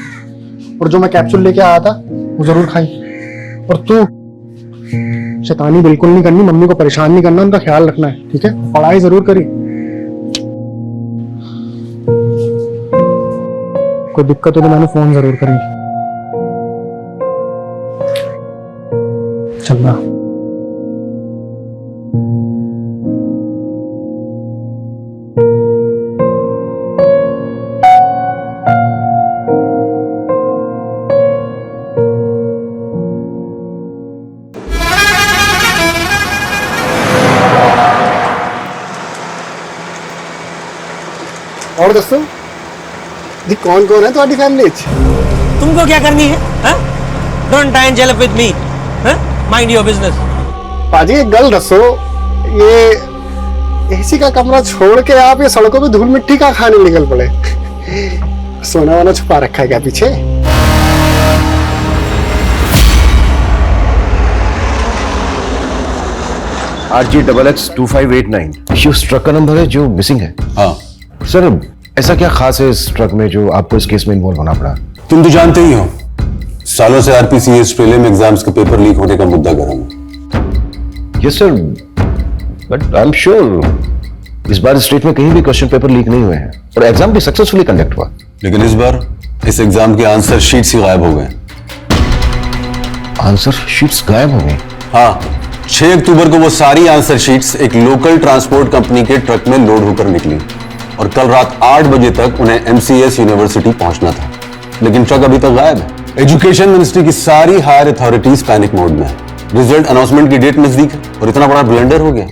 और जो मैं कैप्सूल लेके आया था वो जरूर खाई। और तू शैतानी बिल्कुल नहीं करनी, मम्मी को परेशान नहीं करना, उनका ख्याल रखना है, ठीक है? पढ़ाई जरूर करी। कोई दिक्कत हो तो मैंने फोन जरूर करी। चलना। और दोस्तों जी, कौन कौन है तुम्हारी फैमिली? तुमको क्या करनी है? Don't try and jail with me, mind your business. पाजी एक गल दसो, ये एसी का कमरा छोड़ के आप ये सड़कों पे धूल मिट्टी का खाने निकल पड़े? सोना वाना छुपा रखा है क्या पीछे? RG XX2589 ये उस ट्रक का नंबर है जो मिसिंग है। हाँ सर, ऐसा क्या खास है इस ट्रक में जो आपको इस केस में इन्वॉल्व होना पड़ा? तुम तो जानते ही हो, सालों से RPCS प्रीलिम एग्जाम्स के पेपर लीक होने का मुद्दा गर्म है। Yes sir, but I am sure इस बार स्टेट में कहीं भी क्वेश्चन पेपर लीक नहीं हुए हैं और एग्जाम भी सक्सेसफुली कंडक्ट हुआ। लेकिन इस बार इस एग्जाम के आंसर शीट्स ही गायब हो गए। आंसर शीट्स गायब हो गई? हाँ, 6 अक्टूबर को वो सारी आंसर शीट्स एक लोकल ट्रांसपोर्ट कंपनी के ट्रक में लोड होकर निकली और कल रात 8 बजे तक उन्हें MCS यूनिवर्सिटी पहुंचना था, लेकिन ट्रक अभी तक गायब है। एजुकेशन मिनिस्ट्री की सारी हायर अथॉरिटीज पैनिक मोड में है। रिजल्ट अनाउंसमेंट की डेट नजदीक है और इतना बड़ा ब्लंडर हो गया।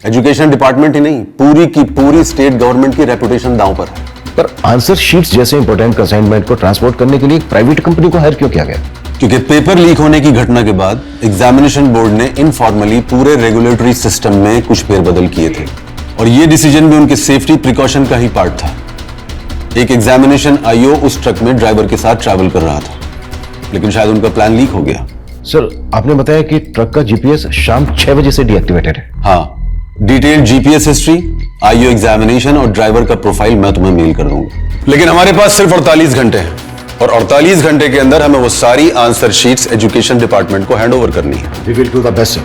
एजुकेशन डिपार्टमेंट ही नहीं, पूरी की पूरी स्टेट गवर्नमेंट की रेपुटेशन दांव पर है। पर आंसर शीट्स जैसे इंपॉर्टेंट कंसाइनमेंट को ट्रांसपोर्ट करने के लिए एक प्राइवेट कंपनी को हायर क्यों किया गया? क्योंकि पेपर लीक होने की घटना के बाद एग्जामिनेशन बोर्ड ने इनफॉर्मली पूरे रेगुलेटरी सिस्टम में कुछ फेरबदल किए थे और ये डिसीजन भी उनके सेफ्टी प्रिकॉशन का ही पार्ट था। एक एग्जामिनेशन IO उस ट्रक में ड्राइवर के साथ ट्रैवल कर रहा था, लेकिन शायद उनका प्लान लीक हो गया। सर, आपने बताया कि ट्रक का GPS शाम 6 बजे से डीएक्टिवेटेड है। हाँ, detailed GPS history, IO examination और ड्राइवर का प्रोफाइल मैं तुम्हें मेल कर दूंगा। लेकिन हमारे पास सिर्फ 48 घंटे हैं और 48 घंटे के अंदर हमें वो सारी आंसर शीट्स एजुकेशन डिपार्टमेंट को हैंड ओवर करनी है। We will do the best, sir.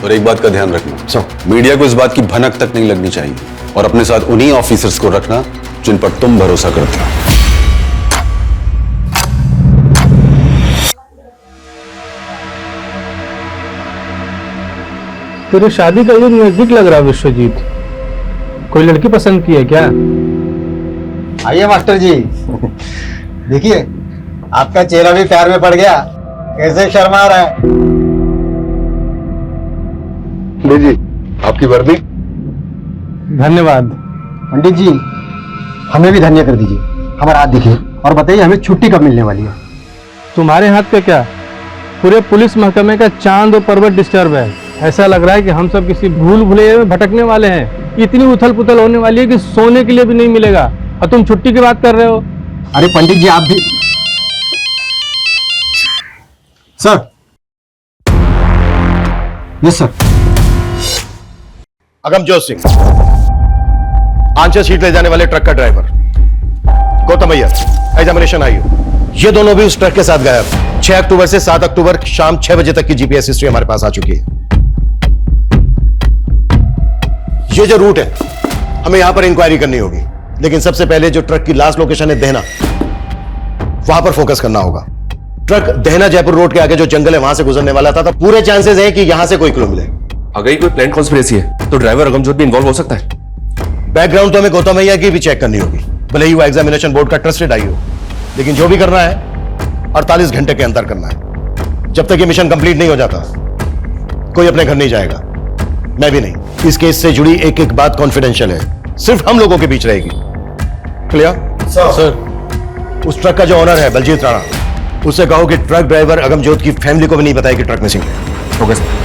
और एक बात का ध्यान रखना, सर, मीडिया को इस बात की भनक तक नहीं लगनी चाहिए और अपने साथ उन्हीं ऑफिसर्स को रखना जिन पर तुम भरोसा करते हो। तेरी शादी का दिन नजदीक लग रहा है विश्वजीत, कोई लड़की पसंद की है क्या? आइए मास्टर जी, देखिए आपका चेहरा भी प्यार में पड़ गया, कैसे शर्मा रहा है। जी, आपकी वर्दी। धन्यवाद। पंडित जी, हमें भी धन्य कर दीजिए, हमारा हाथ देखिए और बताइए हमें छुट्टी कब मिलने वाली है? तुम्हारे हाथ पे क्या, पूरे पुलिस महकमे का चांद और पर्वत डिस्टर्ब है। ऐसा लग रहा है कि हम सब किसी भूल भुलैया में भटकने वाले हैं। इतनी उथल पुथल होने वाली है कि सोने के लिए भी नहीं मिलेगा और तुम छुट्टी की बात कर रहे हो। अरे पंडित जी, आप भी। Sir. Yes sir. Agamjot Singh, answer sheet ले जाने वाले ट्रक का driver. Gautam Iyer, examination IO, ये दोनों भी उस ट्रक के साथ गायब। 6 अक्टूबर से 7 अक्टूबर शाम 6 बजे तक की GPS हिस्ट्री हमारे पास आ चुकी है। ये जो रूट है, हमें यहां पर इंक्वायरी करनी होगी, लेकिन सबसे पहले जो ट्रक की लास्ट लोकेशन है देहना, वहां पर फोकस करना होगा। ट्रक देहना जयपुर रोड के आगे जो जंगल है वहां से गुजरने वाला था, तो पूरे चांसेस है कि यहां से कोई क्लू मिले। अगर ये कोई प्लान कॉन्स्पिरेसी है तो ड्राइवर अगमजोत भी इन्वॉल्व हो सकता है। बैकग्राउंड तो हमें गौतम भैया की भी चेक करनी होगी, भले ही वो एग्जामिनेशन बोर्ड का ट्रस्टेड IO, लेकिन जो भी करना है 48 घंटे के अंदर करना है। जब तक ये मिशन कंप्लीट नहीं हो जाता कोई अपने घर नहीं जाएगा, मैं भी नहीं। इस केस से जुड़ी एक एक बात कॉन्फिडेंशियल है, सिर्फ हम लोगों के बीच रहेगी। क्लियर? सर, उस ट्रक का जो ओनर है बलजीत राणा, उससे कहो कि ट्रक ड्राइवर अगमजोत की फैमिली को भी नहीं बताया कि ट्रक मिसिंग है। Okay sir.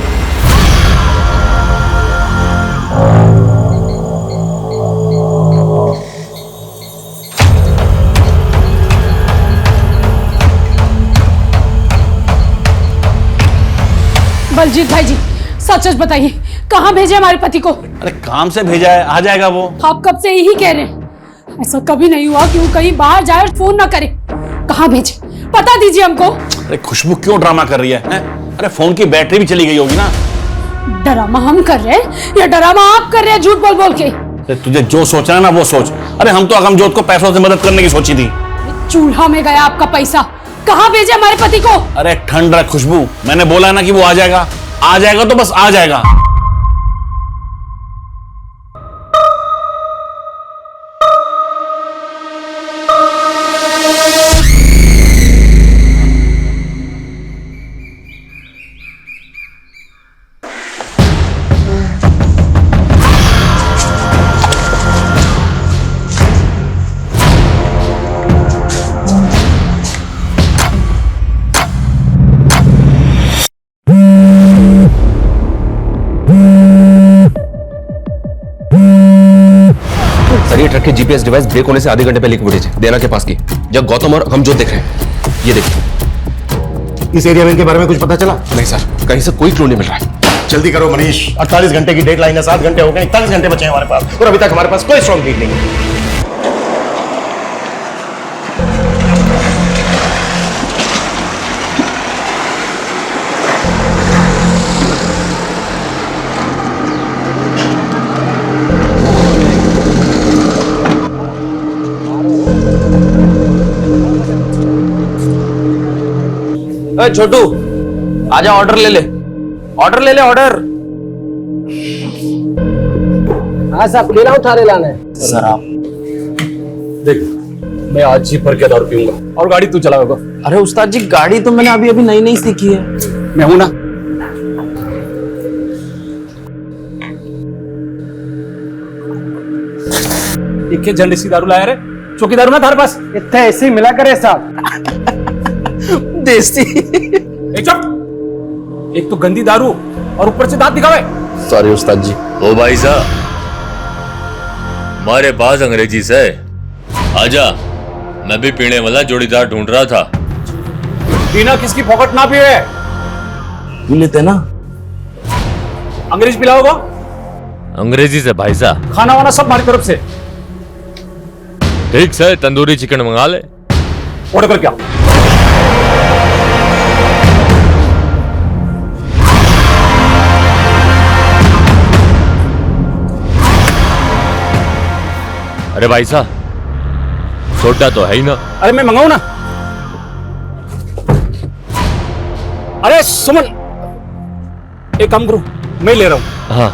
बलजीत भाई जी, सच सच बताइए, कहाँ भेजे हमारे पति को? अरे काम से भेजा है, आ जाएगा वो। आप कब से यही कह रहे हैं, ऐसा कभी नहीं हुआ कि वो कहीं बाहर जाए और फोन ना करे। कहाँ भेजे, पता दीजिए हमको। अरे खुशबू क्यों ड्रामा कर रही है? अरे फोन की बैटरी भी चली गई होगी ना। ड्रामा हम कर रहे हैं या ड्रामा आप कर रहे हैं झूठ बोल बोल के? अरे तुझे जो सोचना है ना वो सोच। अरे हम तो अगमजोत को पैसों से मदद करने की सोची थी। चूल्हा में गया आपका पैसा, कहाँ भेजे हमारे पति को? अरे ठंड रख खुशबू, मैंने बोला ना कि वो आ जाएगा। आ जाएगा तो बस आ जाएगा। ये ट्रक के GPS डिवाइस ब्रेक होने से आधे घंटे पहले की फुटेज है, देना के पास की, जब गौतम और अगमजोत देख रहे हैं। ये देखिए। इस एरिया में इनके बारे में कुछ पता चला? नहीं सर, कहीं से कोई क्लू नहीं मिल रहा है। जल्दी करो मनीष, 48 घंटे की डेडलाइन है, 7 घंटे हो गए, 41 घंटे बचे हैं हमारे पास और अभी तक हमारे पास कोई स्ट्रॉन्ग लीड नहीं है। छोटू आजा, ऑर्डर ले ले, ऑर्डर ले ले, ऑर्डर। हाँ साहब, केला उठाने लाना है सर आप देख, मैं आज ही भर के दारू पीऊंगा और गाड़ी तू चलाओगा। अरे उस्ताद जी, गाड़ी तो मैंने अभी अभी नई नई सीखी है। मैं हूं ना। एक झंडे सी दारू लाया रे, चौकी दारू ना थारे पास इतने ऐसे मिला करे साहब। देसी। चुप, एक तो गंदी दारू और ऊपर से दांत दिखावे। सॉरी उस्ताद जी। ओ भाई साहब, हमारे पास अंग्रेजी से आजा, मैं भी पीने वाला जोड़ीदार ढूंढ रहा था। पीना किसकी पॉकेट ना पिए, पी लेते ना। अंग्रेजी पिलाओगा? अंग्रेजी से भाई साहब। खाना वाना सब हमारी तरफ से। ठीक से तंदूरी चिकन मंगा ले। ऑर्डर कर क्या? अरे भाई साहब, सोडा तो है ही ना। अरे मैं मंगाऊं ना। अरे सुमन, एक काम करो, मैं ले रहा हूं। हाँ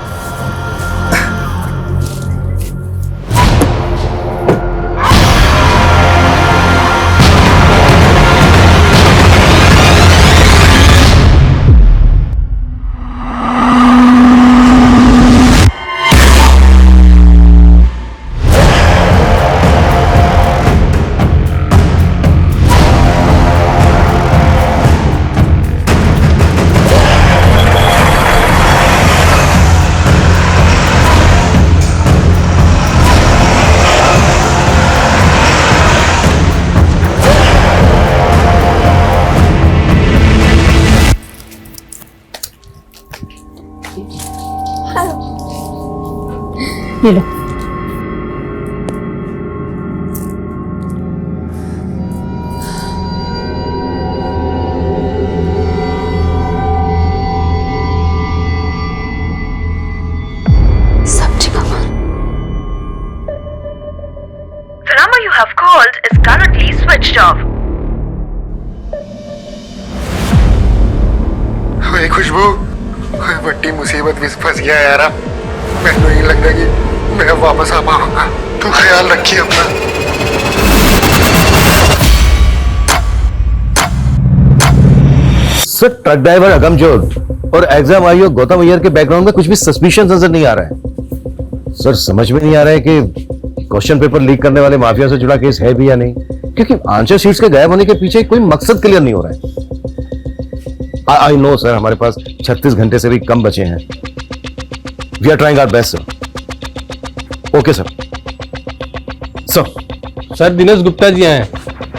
ये लो। सब्जी कमाल। The number you have called is currently switched off. ओए खुशबू, ओए बड़ी मुसीबत में फंस गया यार। मैंने नहीं लगता कि मैं वापस आ पाऊंगा। तू ख्याल रखिए अपना। सर, ट्रक ड्राइवर अगमजोत और एग्जाम आईओ गौतम अय्यर के बैकग्राउंड में कुछ भी सस्पिशियस नजर नहीं आ रहा है। सर, समझ में नहीं आ रहा है कि क्वेश्चन पेपर लीक करने वाले माफिया से जुड़ा केस है भी या नहीं, क्योंकि आंसर शीट्स के गायब होने के पीछे कोई मकसद क्लियर नहीं हो रहा है। आई नो सर, हमारे पास 36 घंटे से भी कम बचे हैं। We are trying our best sir. Okay sir. Sir Dinesh Gupta ji हैं,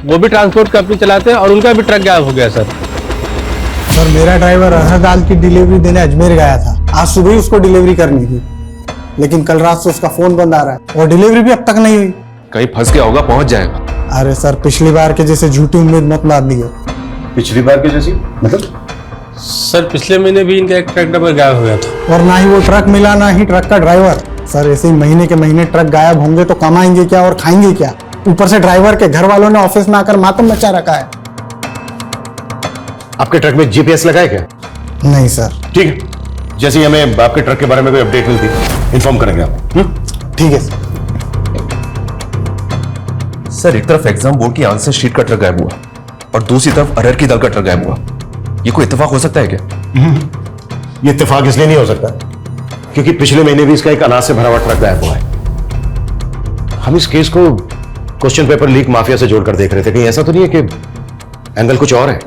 वो भी ट्रांसपोर्ट कंपनी चलाते हैं और उनका भी ट्रक गायब हो गया सर। सर, मेरा ड्राइवर अरहर दाल की डिलीवरी देने अजमेर गया था। आज सुबह ही उसको डिलीवरी करनी थी, लेकिन कल रात से उसका फोन बंद आ रहा है और डिलीवरी भी अब तक नहीं हुई। कहीं फंस गया होगा, पहुंच जाएगा। अरे सर, पिछली बार के जैसे झूठी उम्मीद मत लादिए। पिछली बार के जैसी मतलब? सर पिछले महीने भी इनका एक ट्रक ड्राइवर गायब हो गया था। और ना ही वो ट्रक मिला, ना ही ट्रक का ड्राइवर। सर, ऐसे ही महीने के महीने ट्रक गायब होंगे तो कमाएंगे क्या और खाएंगे क्या? ऊपर से ड्राइवर के घर वालों ने ऑफिस में आकर मातम मचा रखा है। आपके ट्रक में जीपीएस लगा है क्या? नहीं सर। ठीक है, जैसे ही हमें आपके ट्रक के बारे में कोई अपडेट मिलती इन्फॉर्म करेंगे आपको। ठीक है सर। सर, एक तरफ एग्जाम बोर्ड की आंसर शीट का ट्रक गायब हुआ और दूसरी तरफ अरहर की दाल का ट्रक गायब हुआ। ये कोई इत्तेफाक हो सकता है क्या? ये इत्तेफाक इसलिए नहीं हो सकता क्योंकि पिछले महीने भी इसका एक अनाज से भरा हुआ ट्रक गायब हुआ है। हम इस केस को क्वेश्चन पेपर लीक माफिया से जोड़कर देख रहे थे। कहीं ऐसा तो नहीं है कि एंगल कुछ और है?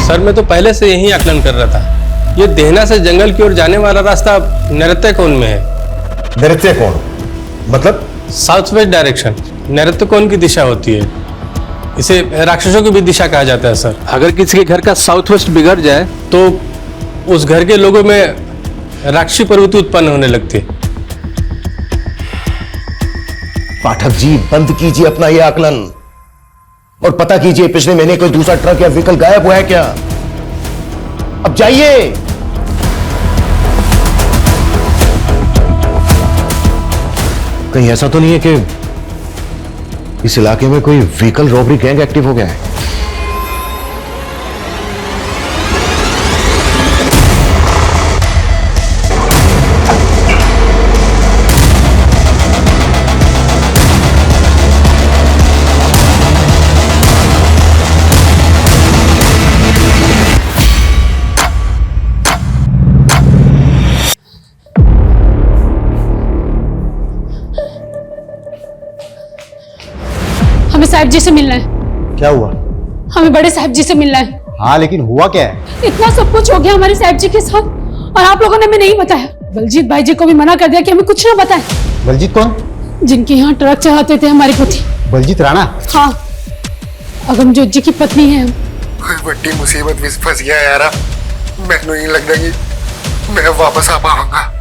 सर मैं तो पहले से यही आकलन कर रहा था ये देहना से जंगल की ओर जाने वाला रास्ता नृत्यकोण में है। नृत्यकोण मतलब? साउथ वेस्ट डायरेक्शन नृत्यकोण की दिशा होती है। इसे राक्षसों की भी दिशा कहा जाता है सर। अगर किसी के घर का साउथ वेस्ट बिगड़ जाए तो उस घर के लोगों में राक्षसी प्रवृत्ति उत्पन्न होने लगती है। पाठक जी, बंद कीजिए अपना ये आकलन और पता कीजिए पिछले महीने कोई दूसरा ट्रक या व्हीकल गायब हुआ है क्या? अब जाइए। कहीं ऐसा तो नहीं है कि इस इलाके में कोई व्हीकल रॉबरी गैंग एक्टिव हो गया है? हमें साहब जी से मिलना है। क्या हुआ? हमें बड़े साहब जी से मिलना है। हाँ, लेकिन हुआ क्या है? इतना सब कुछ हो गया हमारे साहब जी के साथ और आप लोगों ने हमें नहीं बताया। बलजीत भाई जी को भी मना कर दिया कि हमें कुछ ना बताएं। बलजीत कौन? जिनके यहाँ ट्रक चलाते थे हमारे पति। बलजीत राणा? हाँ, अगमजोत जी की पत्नी है हम। कोई बड़ी मुसीबत में फंस गया यार। मैंने नहीं लगता कि मैं वापस आ पाऊंगा।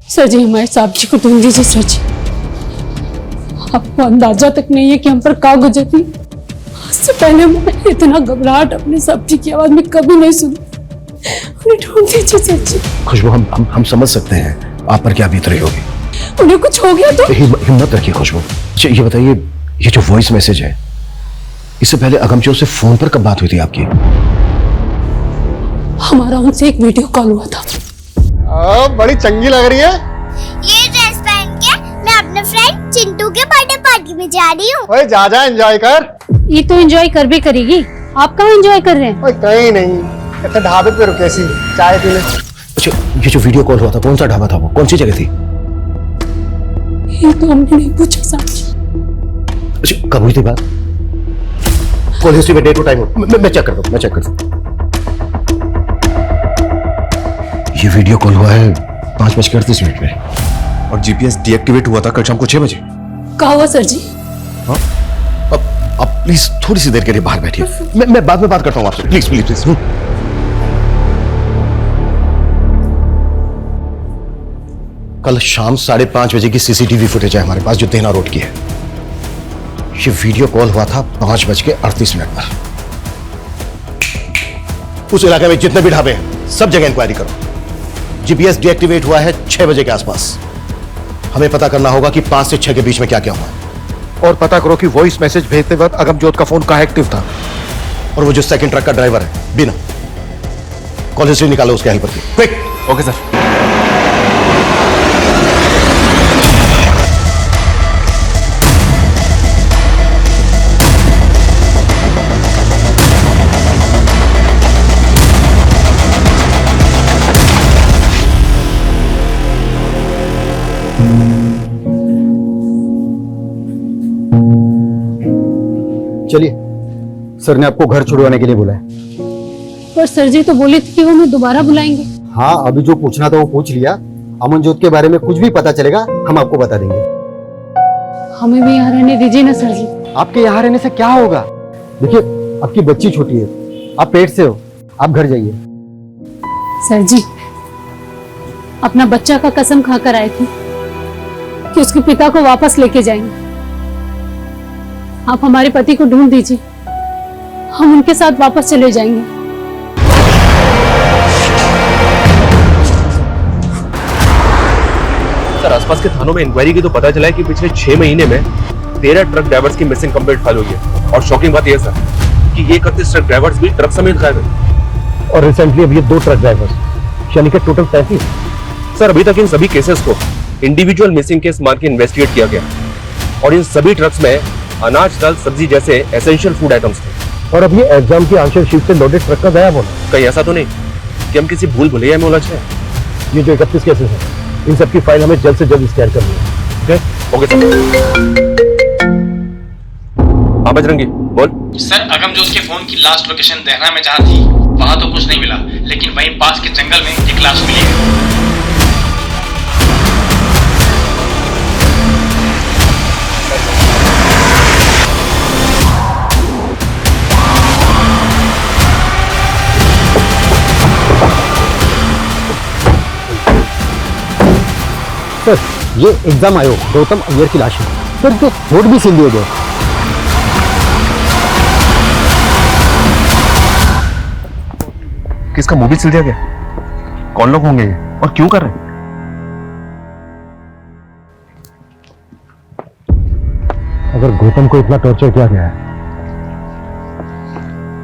सर जी, हमारे साहब जी को ढूंढ दीजिए सर जी। आपको अंदाजा तक नहीं है कि हम पर क्या गुजरती। इससे पहले मैं इतना घबराहट अपने साहब जी की आवाज में कभी नहीं सुनी। उन्हें ढूंढ दीजिए सर जी। खुशबू, हम समझ सकते हैं आप पर क्या बीत रही होगी। उन्हें कुछ हो गया तो? हिम्मत रखिए खुशबू। ये बताइए, ये जो वॉइस मैसेज है, इससे पहले अगमजोत से फोन पर कब बात हुई थी आपकी? हमारा उनसे एक वीडियो कॉल हुआ था। बड़ी चंगी लग रही है। ये ड्रेस पहन के मैं अपने फ्रेंड चिंटू के बर्थडे पार्टी में जा रही हूँ। ओए जा एंजॉय कर। ये तो एंजॉय कर भी करेगी। आप कहाँ एंजॉय कर रहे हैं? ओए कहीं नहीं, इतना ढाबे पे रुके सी चाय पीने। अच्छा, ये जो वीडियो कॉल हुआ था, कौन सा ढाबा था वो? कौन सी जगह थी? ये तो हमने नहीं पूछा साहब जी। अच्छा, कब हुई थी बात? कॉल हिस्ट्री में डेट और टाइम मैं चेक करता हूँ। ये वीडियो कॉल हुआ है 5:38 में और जीपीएस डीएक्टिवेट हुआ था कल शाम को 6 बजे। कहा हुआ सर जी? हाँ? अब प्लीज थोड़ी सी देर के लिए बाहर बैठिए। मैं बाद में बात करता हूँ आपसे। प्लीज। कल शाम 5:30 बजे की सीसीटीवी फुटेज है हमारे पास, जो देना रोड की है। ये वीडियो कॉल हुआ था 5:38 पर। उस इलाके में जितने भी ढाबे हैं सब जगह इंक्वायरी करो। जीपीएस डीएक्टिवेट हुआ है 6 बजे के आसपास। हमें पता करना होगा कि 5 से 6 के बीच में क्या क्या हुआ। और पता करो कि वॉइस मैसेज भेजते वक्त अगमजोत का फोन कहां एक्टिव था। और वो जो सेकंड ट्रक का ड्राइवर है बिना, कॉल हिस्ट्री निकालो उसके हेल्पर की। क्विक। Okay sir. चलिए, सर ने आपको घर छुड़वाने के लिए बुलाया। पर सर जी तो बोले थे कि वो हमें दोबारा बुलाएंगे। हाँ, अभी जो पूछना था वो पूछ लिया। अमनजोत के बारे में कुछ भी पता चलेगा हम आपको बता देंगे। हमें भी यहाँ रहने दीजिए ना सर जी। आपके यहाँ रहने से क्या होगा? देखिए, आपकी बच्ची छोटी है, आप पेट से हो, आप घर जाइए। सर जी, अपना बच्चा का कसम खाकर आए थे कि उसके पिता को वापस लेके जाएंगे। आप हमारे पति को ढूंढ दीजिए, हम उनके साथ वापस चले जाएंगे। सर, आसपास के थानों में इंक्वायरी की तो पता चला है कि पिछले 6 महीने में 13 ट्रक ड्राइवर्स की मिसिंग कंप्लेंट फाइल हुई है। और शॉकिंग बात यह सर कि ये 31 ट्रक ड्राइवर्स भी ट्रक समेत गायब है। और रिसेंटली अब ये 2 ट्रक ड्राइवर्स, यानी कि टोटल 35। सर, अभी तक इन सभी केसेस को इंडिविजुअल मिसिंग केस मान के इन्वेस्टिगेट किया गया और इन सभी ट्रक्स में अनाज, दाल, सब्जी जैसे एसेंशियल फूड आइटम्स थे। और अब ये एग्जाम की आंसर शीट से लोडेड ट्रक का गायब होना, कहीं ऐसा तो नहीं कि हम किसी भूल भुलैया में उलझ गए? ये जो 31 केसेस हैं, इन सब की फाइल हमें जल्द से जल्द स्कैन करनी है। Okay sir. हाँ बजरंगी बोल। सर अगमजोत के फोन की लास्ट लोकेशन देहरा में जहाँ थी वहां तो कुछ नहीं मिला, लेकिन वहीं पास के जंगल में एक लाश मिली है। सर ये एग्जाम आयोग गौतम अय्यर की लाश है सर, तो वोट भी सील दिए गए। किसका मुंह भी सिल दिया गया? कौन लोग होंगे ये और क्यों कर रहे हैं? अगर गौतम को इतना टॉर्चर किया गया है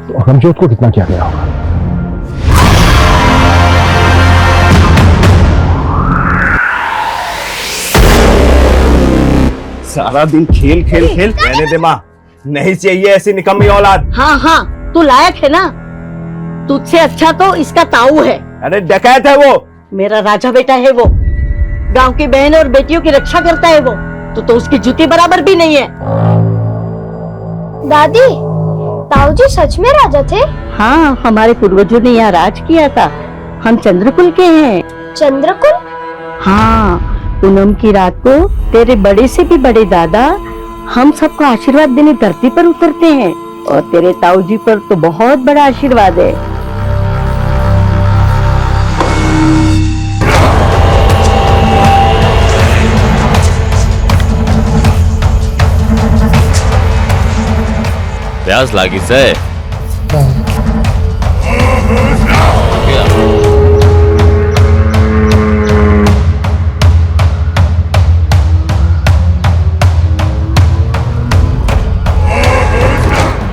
तो अगमजोत को कितना किया गया होगा? सारा दिन खेल खेल खेल रहने दे माँ, नहीं चाहिए ऐसी निकम्मी औलाद। हाँ हाँ तू लायक है ना, तुझसे अच्छा तो इसका ताऊ है। अरे डकैत है वो। मेरा राजा बेटा है वो, गांव की बहन और बेटियों की रक्षा करता है वो, तो उसकी जूती बराबर भी नहीं है। दादी, ताऊजी सच में राजा थे? हाँ हमारे पूर्वजों ने यहाँ राज किया था, हम चंद्रकुल के हैं। चंद्रकुल? हाँ, पूनम की रात को तेरे बड़े से भी बड़े दादा हम सबको आशीर्वाद देने धरती पर उतरते हैं, और तेरे ताऊजी पर तो बहुत बड़ा आशीर्वाद है। प्यास लागी से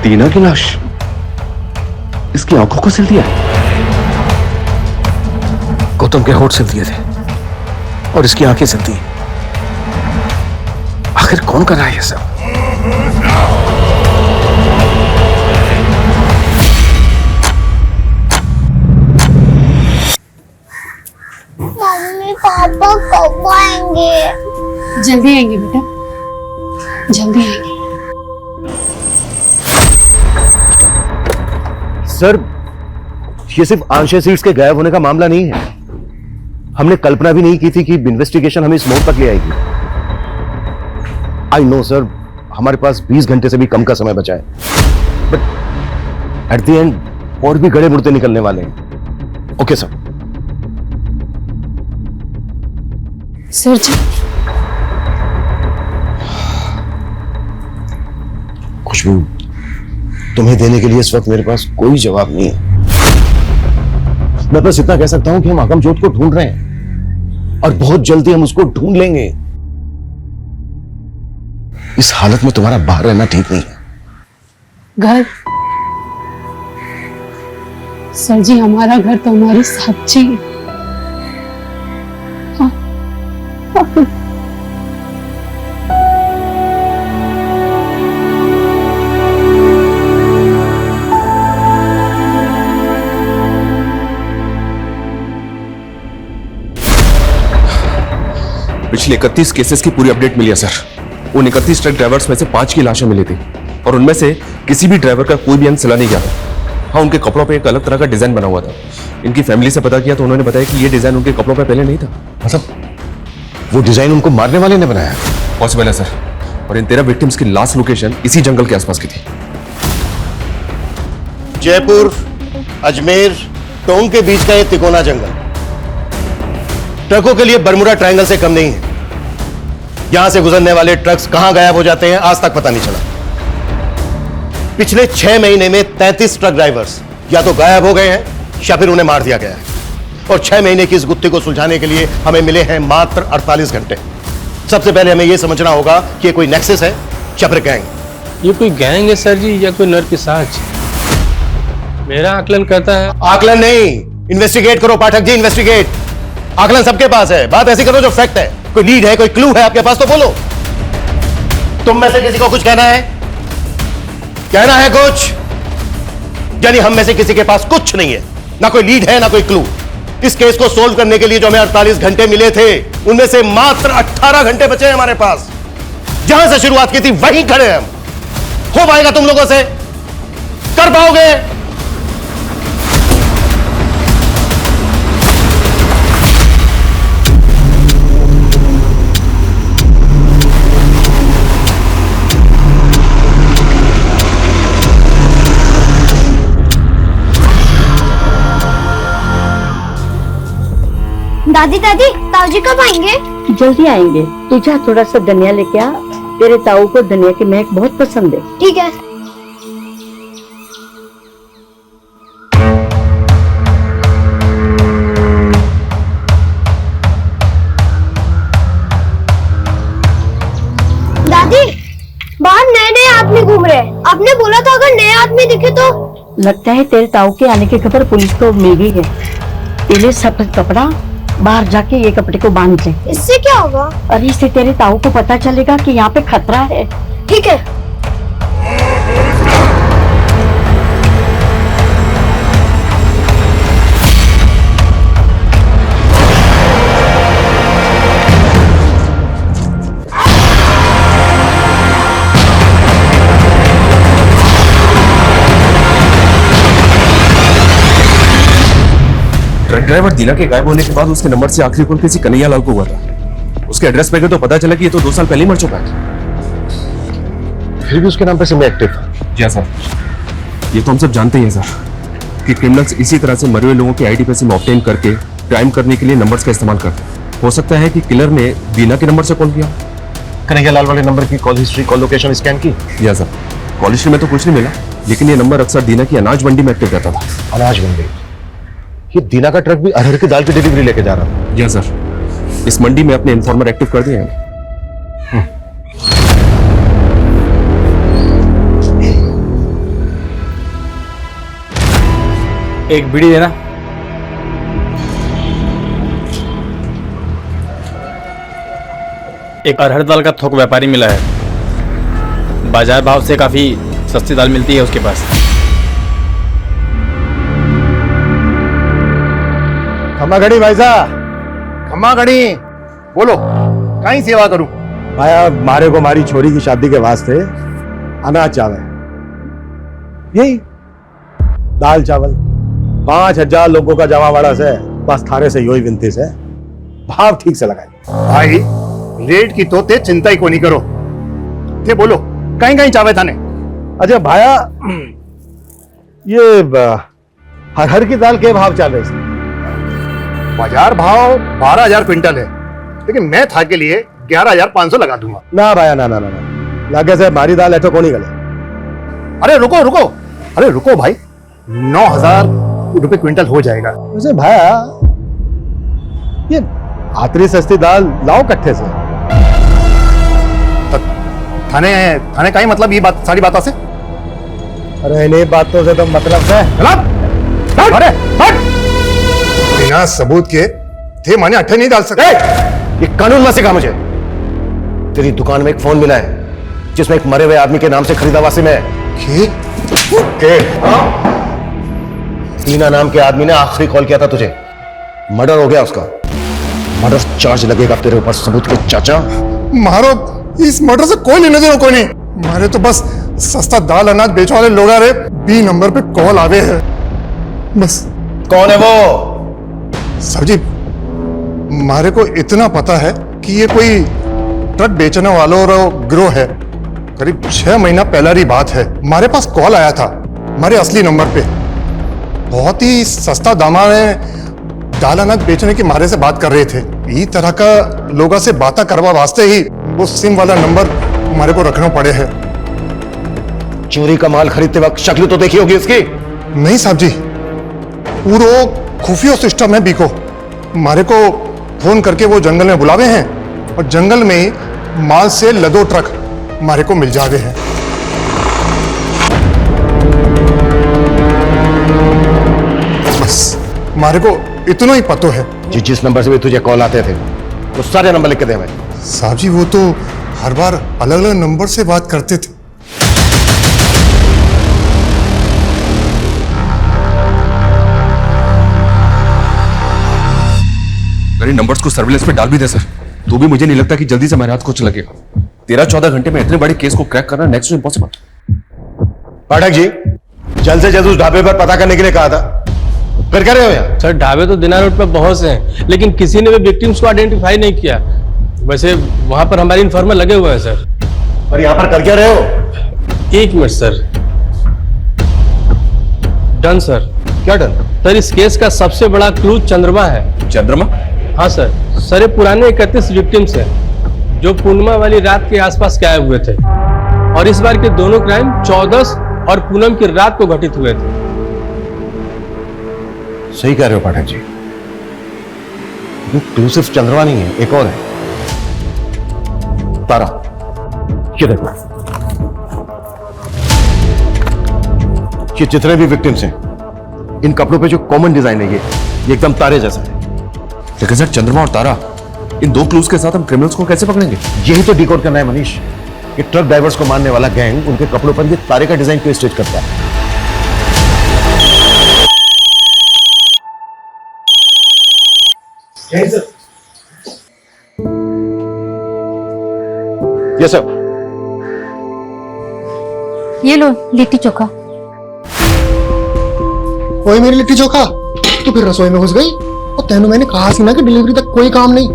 दीना की लाश, इसकी आंखों को सिल दिया। गौतम के होठ सिल दिए थे और इसकी आंखें सिल दी। आखिर कौन कर रहा है ये सब? मम्मी पापा कब आएंगे? जल्दी आएंगे बेटा, जल्दी आएंगे। सर ये सिर्फ आंशिया सीट्स के गायब होने का मामला नहीं है। हमने कल्पना भी नहीं की थी कि इन्वेस्टिगेशन हमें इस मोड़ तक ले आएगी। आई नो सर, हमारे पास 20 घंटे से भी कम का समय बचा है, बट एट द एंड और भी गड़े मुड़ते निकलने वाले हैं। Okay sir. सर जी, खुशबू, तुम्हें देने के लिए इस वक्त मेरे पास कोई जवाब नहीं है। मैं बस इतना कह सकता हूं कि हम अगमजोत को ढूंढ रहे हैं और बहुत जल्दी हम उसको ढूंढ लेंगे। इस हालत में तुम्हारा बाहर रहना ठीक नहीं है। घर? सर जी, हमारा घर तो हमारी साक्षी है। हाँ, हाँ। पिछले 31 केसेस की पूरी अपडेट मिली है सर। उन 31 ट्रक ड्राइवर्स में से 5 की लाशें मिली थी और उनमें से किसी भी ड्राइवर का कोई भी अंग सिला नहीं गया था। हाँ, उनके कपड़ों पे एक अलग तरह का डिजाइन बना हुआ था। इनकी फैमिली से पता किया तो उन्होंने बताया कि ये डिजाइन उनके कपड़ों पे पहले नहीं था। मतलब वो डिजाइन उनको मारने वाले ने बनाया? पॉसिबल है सर। और इन 13 विक्टिम्स की लास्ट लोकेशन इसी जंगल के आसपास की थी। जयपुर, अजमेर, टोंक के बीच का ये तिकोना जंगल ट्रकों के लिए बरमुडा ट्रायंगल से कम नहीं है। यहां से गुजरने वाले ट्रक्स कहां गायब हो जाते हैं आज तक पता नहीं चला। पिछले 6 महीने में 33 ट्रक ड्राइवर्स या तो गायब हो गए हैं या फिर उन्हें मार दिया गया है। और 6 महीने की इस गुत्थी को सुलझाने के लिए हमें मिले हैं मात्र 48 घंटे। सबसे पहले हमें यह समझना होगा कि ये कोई नेक्सस है या फिर गैंग। ये कोई गैंग है सर जी या कोई नरपिशाच? मेरा आकलन कहता है। आकलन नहीं, इन्वेस्टिगेट करो पाठक जी, इन्वेस्टिगेट। आकलन सबके पास है, बात ऐसी करो जो फैक्ट है। कोई लीड है, कोई क्लू है आपके पास तो बोलो। तुम में से किसी को कुछ कहना है? कहना है कुछ? यानी हम में से किसी के पास कुछ नहीं है, ना कोई लीड है ना कोई क्लू। इस केस को सोल्व करने के लिए जो हमें 48 घंटे मिले थे उनमें से मात्र 18 घंटे बचे हैं हमारे पास। जहां से शुरुआत की थी वहीं खड़े हैं हम। हो पाएगा तुम लोगों से? कर पाओगे? दादी दादी, ताऊजी कब आएंगे? जल्दी आएंगे। तू जा थोड़ा सा धनिया लेके आ, तेरे ताऊ को धनिया की महक बहुत पसंद है। ठीक है। दादी, बाहर नए नए आदमी घूम रहे हैं। आपने बोला था अगर नए आदमी दिखे तो। लगता है तेरे ताऊ के आने की खबर पुलिस को मिल गई है। पहले सफेद कपड़ा बाहर जाके ये कपड़े को बांध ले। इससे क्या होगा? अरे इससे तेरे ताऊ को पता चलेगा कि यहाँ पे खतरा है। ठीक है। ट्रक ड्राइवर दीना के गायब होने के बाद उसके नंबर से आखिरी कॉल किसी कन्हैया लाल को हुआ था। उसके एड्रेस पे गए तो पता चला कि ये तो 2 साल पहले ही मर चुका है। फिर भी उसके नाम पे सिम एक्टिव था। जी सर, ये तो हम सब जानते ही हैं सर कि क्रिमिनल्स इसी तरह से मरे हुए लोगों के आईडी पे सिम ऑब्टेन करके क्राइम करने के लिए नंबर्स का इस्तेमाल करते हैं। हो सकता है कि किलर ने दीना के नंबर से कॉल किया। कन्हैया लाल वाले नंबर की call history, call location scan की? या सर, कॉल हिस्ट्री में तो कुछ नहीं मिला, लेकिन ये नंबर अक्सर दीना की अनाज मंडी में एक्टिव रहता था। अनाज मंडी? ये दीना का ट्रक भी अरहर की दाल की डिलीवरी लेके जा रहा था। या सर, इस मंडी में अपने इन्फॉर्मर एक्टिव कर दिए हैं। एक बीड़ी देना। एक अरहर दाल का थोक व्यापारी मिला है, बाजार भाव से काफी सस्ती दाल मिलती है उसके पास। खम्मा घड़ी भाई साहब, खम्मा घड़ी, बोलो कहीं सेवा करूं? भाया मारे को मारी छोरी की शादी के वास्ते अनाज चावल, यही दाल चावल 5000 लोगों का जमावाड़ा से बस थारे से यो ही विनती से भाव ठीक से लगाई। भाई रेट की तो ते चिंता ही को नहीं करो, ते बोलो कहीं कहीं चावे थाने। अच्छा भाया, ये हर की दाल के भाव चल रहे? बाजार भाव 12000 क्विंटल है, लेकिन मैं था के लिए 11500 लगा दूंगा। ना भाया ना ना ना, लागे से भारी दाल ऐठो को नहीं गले। अरे रुको रुको, अरे रुको भाई, 9000 रुपए क्विंटल हो जाएगा। वैसे भाया ये आतरी सस्ती दाल लाओ कट्ठे से। थाने थाने का ही मतलब ये बात सारी बातों से? अरे इन्हीं बातों से तो मतलब से अरे हट! बिना सबूत के थे माने अट्ठे नहीं डाल सकते। ये कानून मत सिखा मुझे। तेरी दुकान में एक फोन मिला है जिसमें एक मरे हुए आदमी के नाम से खरीदा हुआ सिम है। दीना नाम के आदमी ने आखिरी कॉल किया था तुझे, मर्डर हो गया उसका। मर्डर चार्ज लगेगा तेरे ऊपर सबूत के चाचा। मारो, इस मर्डर से कोई लेने देना कोई नहीं। मारे तो बस सस्ता दाल अनाज बेचने वाले लोग आ रहे, बी नंबर पे कॉल आवे है बस। कौन है वो? सर जी, मारे को इतना पता है कि ये कोई ट्रक बेचने वालों और गिरोह है। करीब 6 महीना पहला की बात है, हमारे पास कॉल आया था हमारे असली नंबर पे। बहुत ही सस्ता दामा में दाल अनाज बेचने की मारे से बात कर रहे थे। इस तरह का लोगों से बातें करवा वास्ते ही वो सिम वाला नंबर हमारे को रखना पड़े है। चोरी का माल खरीदते वक्त शक्ल तो देखी होगी उसकी? नहीं साहब जी, पूरा खुफिया सिस्टम है बीको। हमारे को फोन करके वो जंगल में बुलावे हैं और जंगल में ही माल से लदो ट्रक हमारे को मिल जावे हैं। बस हमारे को इतना ही पतो है। जिस नंबर से भी तुझे कॉल आते थे वो सारे नंबर लिख के दे भाई। साहब जी, वो तो हर बार अलग अलग नंबर से बात करते थे। मेरे नंबर्स को सर्विलेंस पे डाल भी दे सर, तो भी मुझे नहीं लगता कि जल्दी से मेरे हाथ कुछ लगेगा। 13-14 घंटे में इतने बड़े केस को क्रैक करना next to impossible. Pathak ji, जल्द से जल्द उस ढाबे पर पता करने के लिए कहा था, फिर क्या रहे हो यहाँ? सर ढाबे तो दिनार रोड पर बहुत से हैं, लेकिन किसी ने भी विक्टिम्स को आइडेंटिफाई नहीं किया। वैसे वहां पर हमारी इन्फॉर्मर लगे हुए हैं सर। पर यहाँ पर कर क्या रहे हो? 1 मिनट सर। Done sir. क्या डन? सर इस केस का सबसे बड़ा क्लू चंद्रमा है। चंद्रमा? हाँ सर। सर ये पुराने 31 विक्टिम्स हैं जो पूर्णिमा वाली रात के आसपास गायब हुए थे, और इस बार के दोनों क्राइम 14 और पूनम की रात को घटित हुए थे। सही कह रहे हो पाठक जी, क्लू सिर्फ चंद्रमा नहीं है, एक और है, तारा। ये देखो, ये जितने भी विक्टिम्स हैं, इन कपड़ों पे जो कॉमन डिजाइन है, ये एकदम तारे जैसा है। लेकिन सर चंद्रमा और तारा, इन 2 क्लूज के साथ हम क्रिमिनल्स को कैसे पकड़ेंगे? यही तो डिकोड करना है मनीष, कि ट्रक ड्राइवर्स को मारने वाला गैंग उनके कपड़ों पर ये तारे का डिजाइन क्यों स्टिच करता है। Yes sir. ये लो लिट्टी चोखा। वही मेरी लिट्टी चोखा, तू फिर रसोई में घुस गई। और तेनू मैंने कहा सी ना कि डिलीवरी तक कोई काम नहीं।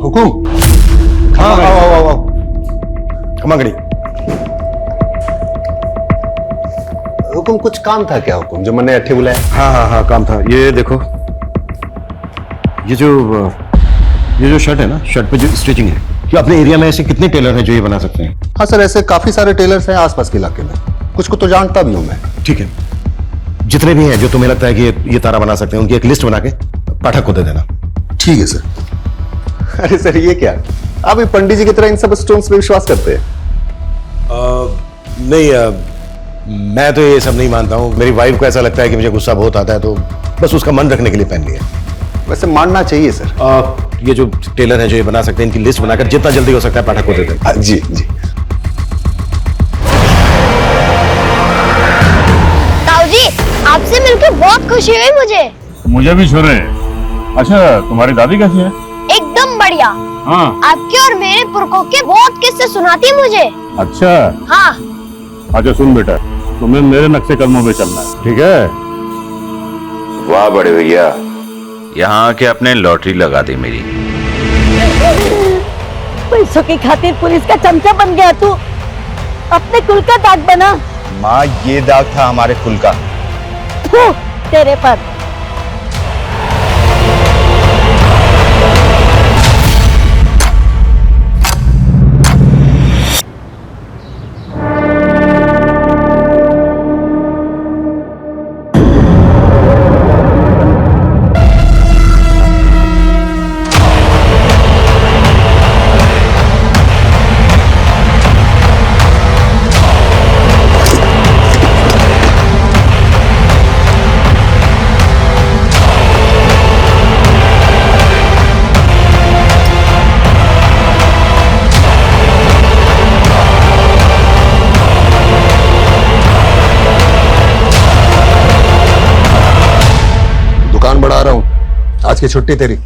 हुकुम। हाँ आओ। खमागड़ी। हुकुम, कुछ काम था क्या हुकुम, जो मैंने अट्ठे बुलाया? हाँ काम था। ये देखो, ये जो शर्ट है ना, शर्ट पे जो स्टिचिंग है, कि अपने एरिया में ऐसे कितने टेलर हैं जो ये बना सकते हैं? हाँ सर, ऐसे काफी सारे टेलर्स हैं आसपास के इलाके में, कुछ को तो जानता भी हूं मैं। ठीक है, जितने भी हैं जो तुम्हें लगता है कि ये तारा बना सकते हैं, उनकी एक लिस्ट बना के पाठक को दे देना। ठीक है सर। अरे सर, ये क्या, आप भी पंडित जी की तरह इन सब स्टोन्स पे विश्वास करते हैं? नहीं, मैं तो ये सब नहीं मानता हूँ। मेरी वाइफ को ऐसा लगता है कि मुझे गुस्सा बहुत आता है, तो बस उसका मन रखने के लिए पहन लिया। वैसे मानना चाहिए सर। ये जो टेलर है जो ये बना सकते हैं, इनकी लिस्ट बनाकर जितना जल्दी हो सकता है पाठक को दे दें। जी। ताऊ जी, आपसे मिलकर बहुत खुशी हुई मुझे भी छोरे। अच्छा, तुम्हारी दादी कैसी है? एकदम बढ़िया। हाँ। आपके और मेरे पुरखों के बहुत किस्से सुनाती है मुझे। अच्छा। हाँ। अच्छा सुन बेटा, तुम्हें मेरे नक्शे कदमों पे चलना है, ठीक है? वाह बड़े भैया, यहाँ आके अपने लॉटरी लगा दी मेरी। पैसों की खातिर पुलिस का चमचा बन गया तू, अपने कुल का दाग बना। माँ, ये दाग था हमारे कुल का। तेरे पर। बढ़ा रहा हूं, आज की छुट्टी तेरी।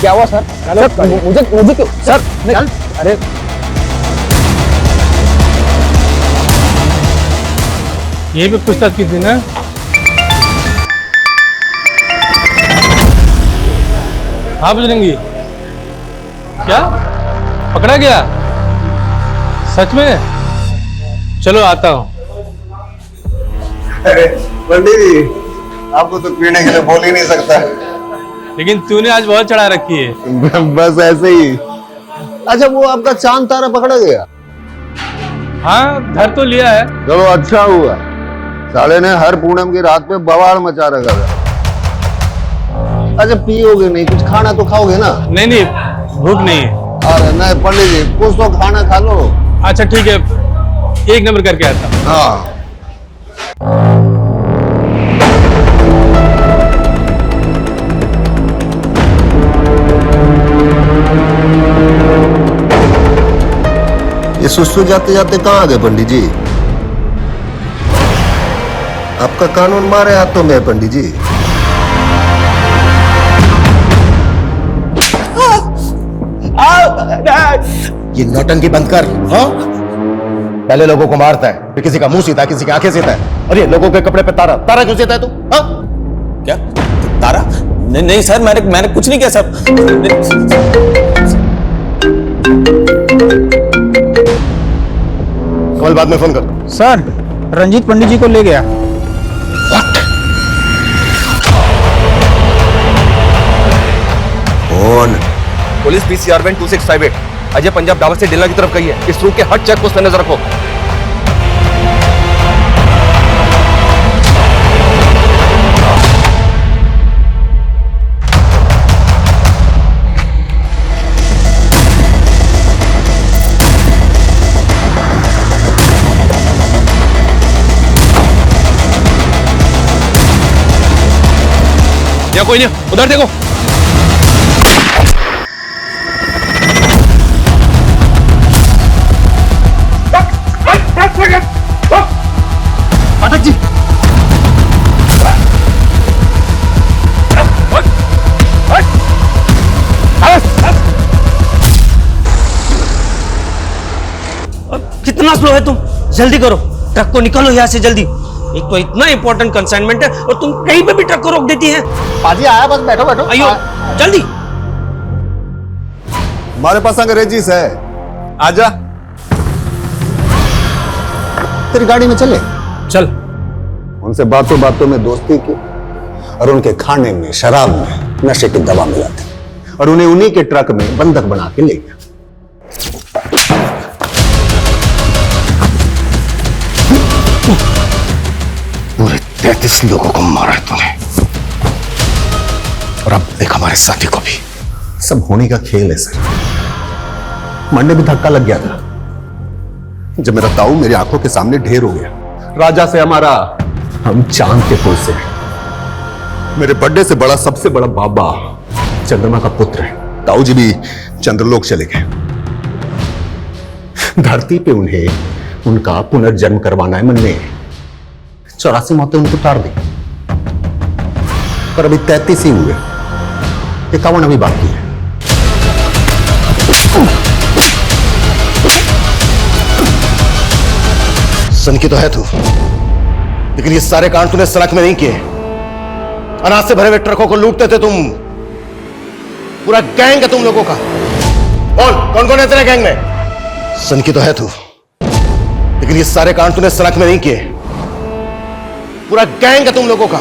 क्या हुआ सर? मुझे क्यों सर? अरे ये भी पूछताछ की थी ना? हाँ बजरंगी, क्या पकड़ा गया? सच में? चलो आता हूँ। अरे पंडित जी, आपको तो पीने के लिए बोल ही नहीं सकता। लेकिन तूने आज बहुत चढ़ा रखी है। बस ऐसे ही। अच्छा, वो आपका चांद तारा पकड़ा गया? हाँ, धर तो लिया है। चलो अच्छा हुआ, साले ने हर पूनम की रात पे बवाल मचा रखा था। अच्छा, पियोगे नहीं, कुछ खाना तो खाओगे ना? नहीं, भूख नहीं है। अरे नहीं पंडित जी, कुछ तो खाना खा लो। अच्छा ठीक है, एक नंबर करके आता हूँ। हाँ। ये सुस्तु जाते जाते कहाँ आ गए पंडित जी? आपका कानून मारे हाथों में है पंडित जी। ये नौटंकी बंद कर। हाँ? पहले लोगों को मारता है, फिर किसी का मुंह सीता है, किसी की आंखें सीता है, और ये लोगों के कपड़े पे तारा तारा क्यों सीता है तू? हाँ? क्या तारा? नहीं नहीं सर, मैंने कुछ नहीं किया सर। कमल बाद में फोन कर। सर, रंजीत पंडित जी को ले गया। कौन? Police PCR van 2658 Ajay Punjab dhaba से डिलर की तरफ गई है। इस रूट के हर चेक पोस्ट पर नजर रखो। या कोई नहीं, उधर देखो। पाठक जी, कितना स्लो है तुम? जल्दी करो, ट्रक को निकालो यहाँ से जल्दी। एक तो इतना इंपॉर्टेंट कंसाइनमेंट है और तुम कहीं पे भी ट्रक को रोक देती है। पाजी आया, बस बैठो बैठो। आइयो जल्दी। हमारे पास अंग्रेजीस है, आजा। तेरी गाड़ी में चले चल। उनसे बातों बातों में दोस्ती की और उनके खाने में, शराब में नशे की दवा मिलाते और उन्हें उन्हीं के ट्रक में बंधक बना के ले गया। पूरे 33 लोगों को मारा तूने, और अब देख हमारे साथी को भी। सब होने का खेल है सर। मन में भी धक्का लग गया था जब मेरा ताऊ मेरी आंखों के सामने ढेर हो गया। राजा से हमारा, हम चांद के पुल से। मेरे बर्थडे से बड़ा, सबसे बड़ा बाबा चंद्रमा का पुत्र है। ताऊ जी भी चंद्रलोक चले गए। धरती पे उन्हें उनका पुनर्जन्म करवाना है मन में। 84 मौतें उनको उतार दी, पर अभी 33 ही हुए। 51 अभी बाकी है। सन की तो है तू, लेकिन ये सारे कांड तूने सड़क में नहीं किए। अनाज से भरे हुए ट्रकों को लूटते थे तुम। पूरा गैंग है तुम लोगों का। कौन कौन है तेरे गैंग में? सन की तो है तू, लेकिन ये सारे कांड तूने सड़क में नहीं किए। पूरा गैंग है तुम लोगों का।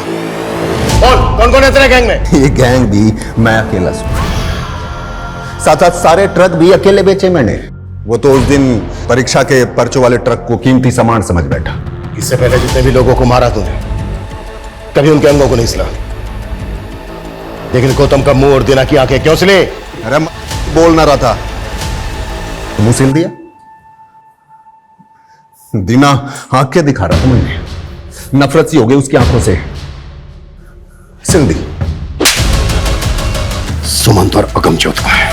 कौन कौन है तेरे गैंग में? ये गैंग भी मैं अकेला हूं। साथ साथ सारे ट्रक भी अकेले बेचे मैंने। वो तो उस दिन परीक्षा के पर्चों वाले ट्रक को कीमती सामान समझ बैठा। इससे पहले जितने भी लोगों को मारा तूने, कभी उनके अंगों को नहीं सिला। लेकिन गौतम का मुंह और दीना की आंखें क्यों सिले? अरे बोल ना रहा था, मुंह सिल दिया। दीना आंखें दिखा रहा था, मैंने नफरत सी हो गई उसकी आंखों से, सिल दी। सुमंत और अगमजोत का है।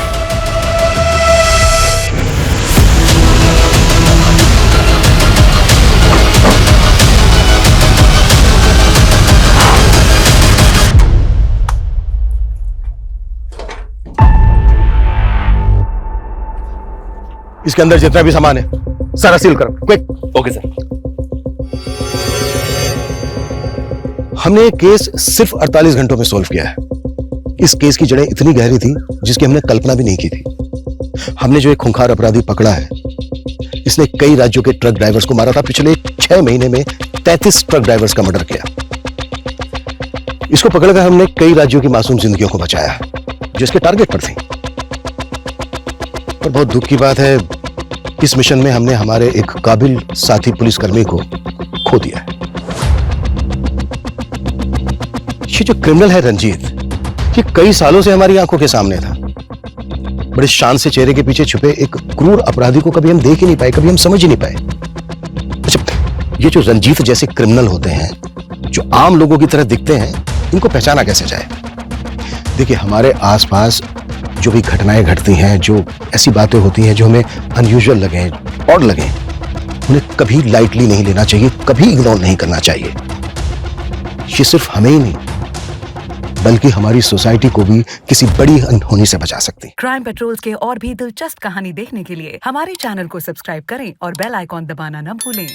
इसके अंदर जितना भी सामान है सारा सील करो, क्विक। Okay sir. हमने ये केस सिर्फ 48 घंटों में सॉल्व किया है। इस केस की जड़ें इतनी गहरी थी जिसकी हमने कल्पना भी नहीं की थी। हमने जो एक खूंखार अपराधी पकड़ा है, इसने कई राज्यों के ट्रक ड्राइवर्स को मारा था। पिछले 6 महीने में 33 ट्रक ड्राइवर्स का मर्डर किया। इसको पकड़कर हमने कई राज्यों की मासूम जिंदगियों को बचाया जो इसके टारगेट पर थी। पर बहुत दुख की बात है, इस मिशन में हमने हमारे एक काबिल साथी पुलिसकर्मी को खो दिया है। ये जो क्रिमिनल है रंजीत, ये कई सालों से हमारी आंखों के सामने था, बड़े शान से चेहरे के पीछे छुपे एक क्रूर अपराधी को कभी हम देख ही नहीं पाए, कभी हम समझ ही नहीं पाए। अच्छा, ये जो रंजीत जैसे क्रिमिनल होते हैं, जो आम लोगों की तरह दिखते हैं, इनको पहचाना कैसे जाए? देखिए, हमारे आसपास जो भी घटनाएं घटती हैं, जो ऐसी बातें होती हैं जो हमें अनयूजुअल लगे, ऑड लगे, उन्हें कभी लाइटली नहीं लेना चाहिए, कभी इग्नोर नहीं करना चाहिए। ये सिर्फ हमें ही नहीं, बल्कि हमारी सोसाइटी को भी किसी बड़ी अनहोनी से बचा सकती है। क्राइम पेट्रोल्स के और भी दिलचस्प कहानी देखने के लिए हमारे चैनल को सब्सक्राइब करें और बेल आइकॉन दबाना न भूलें।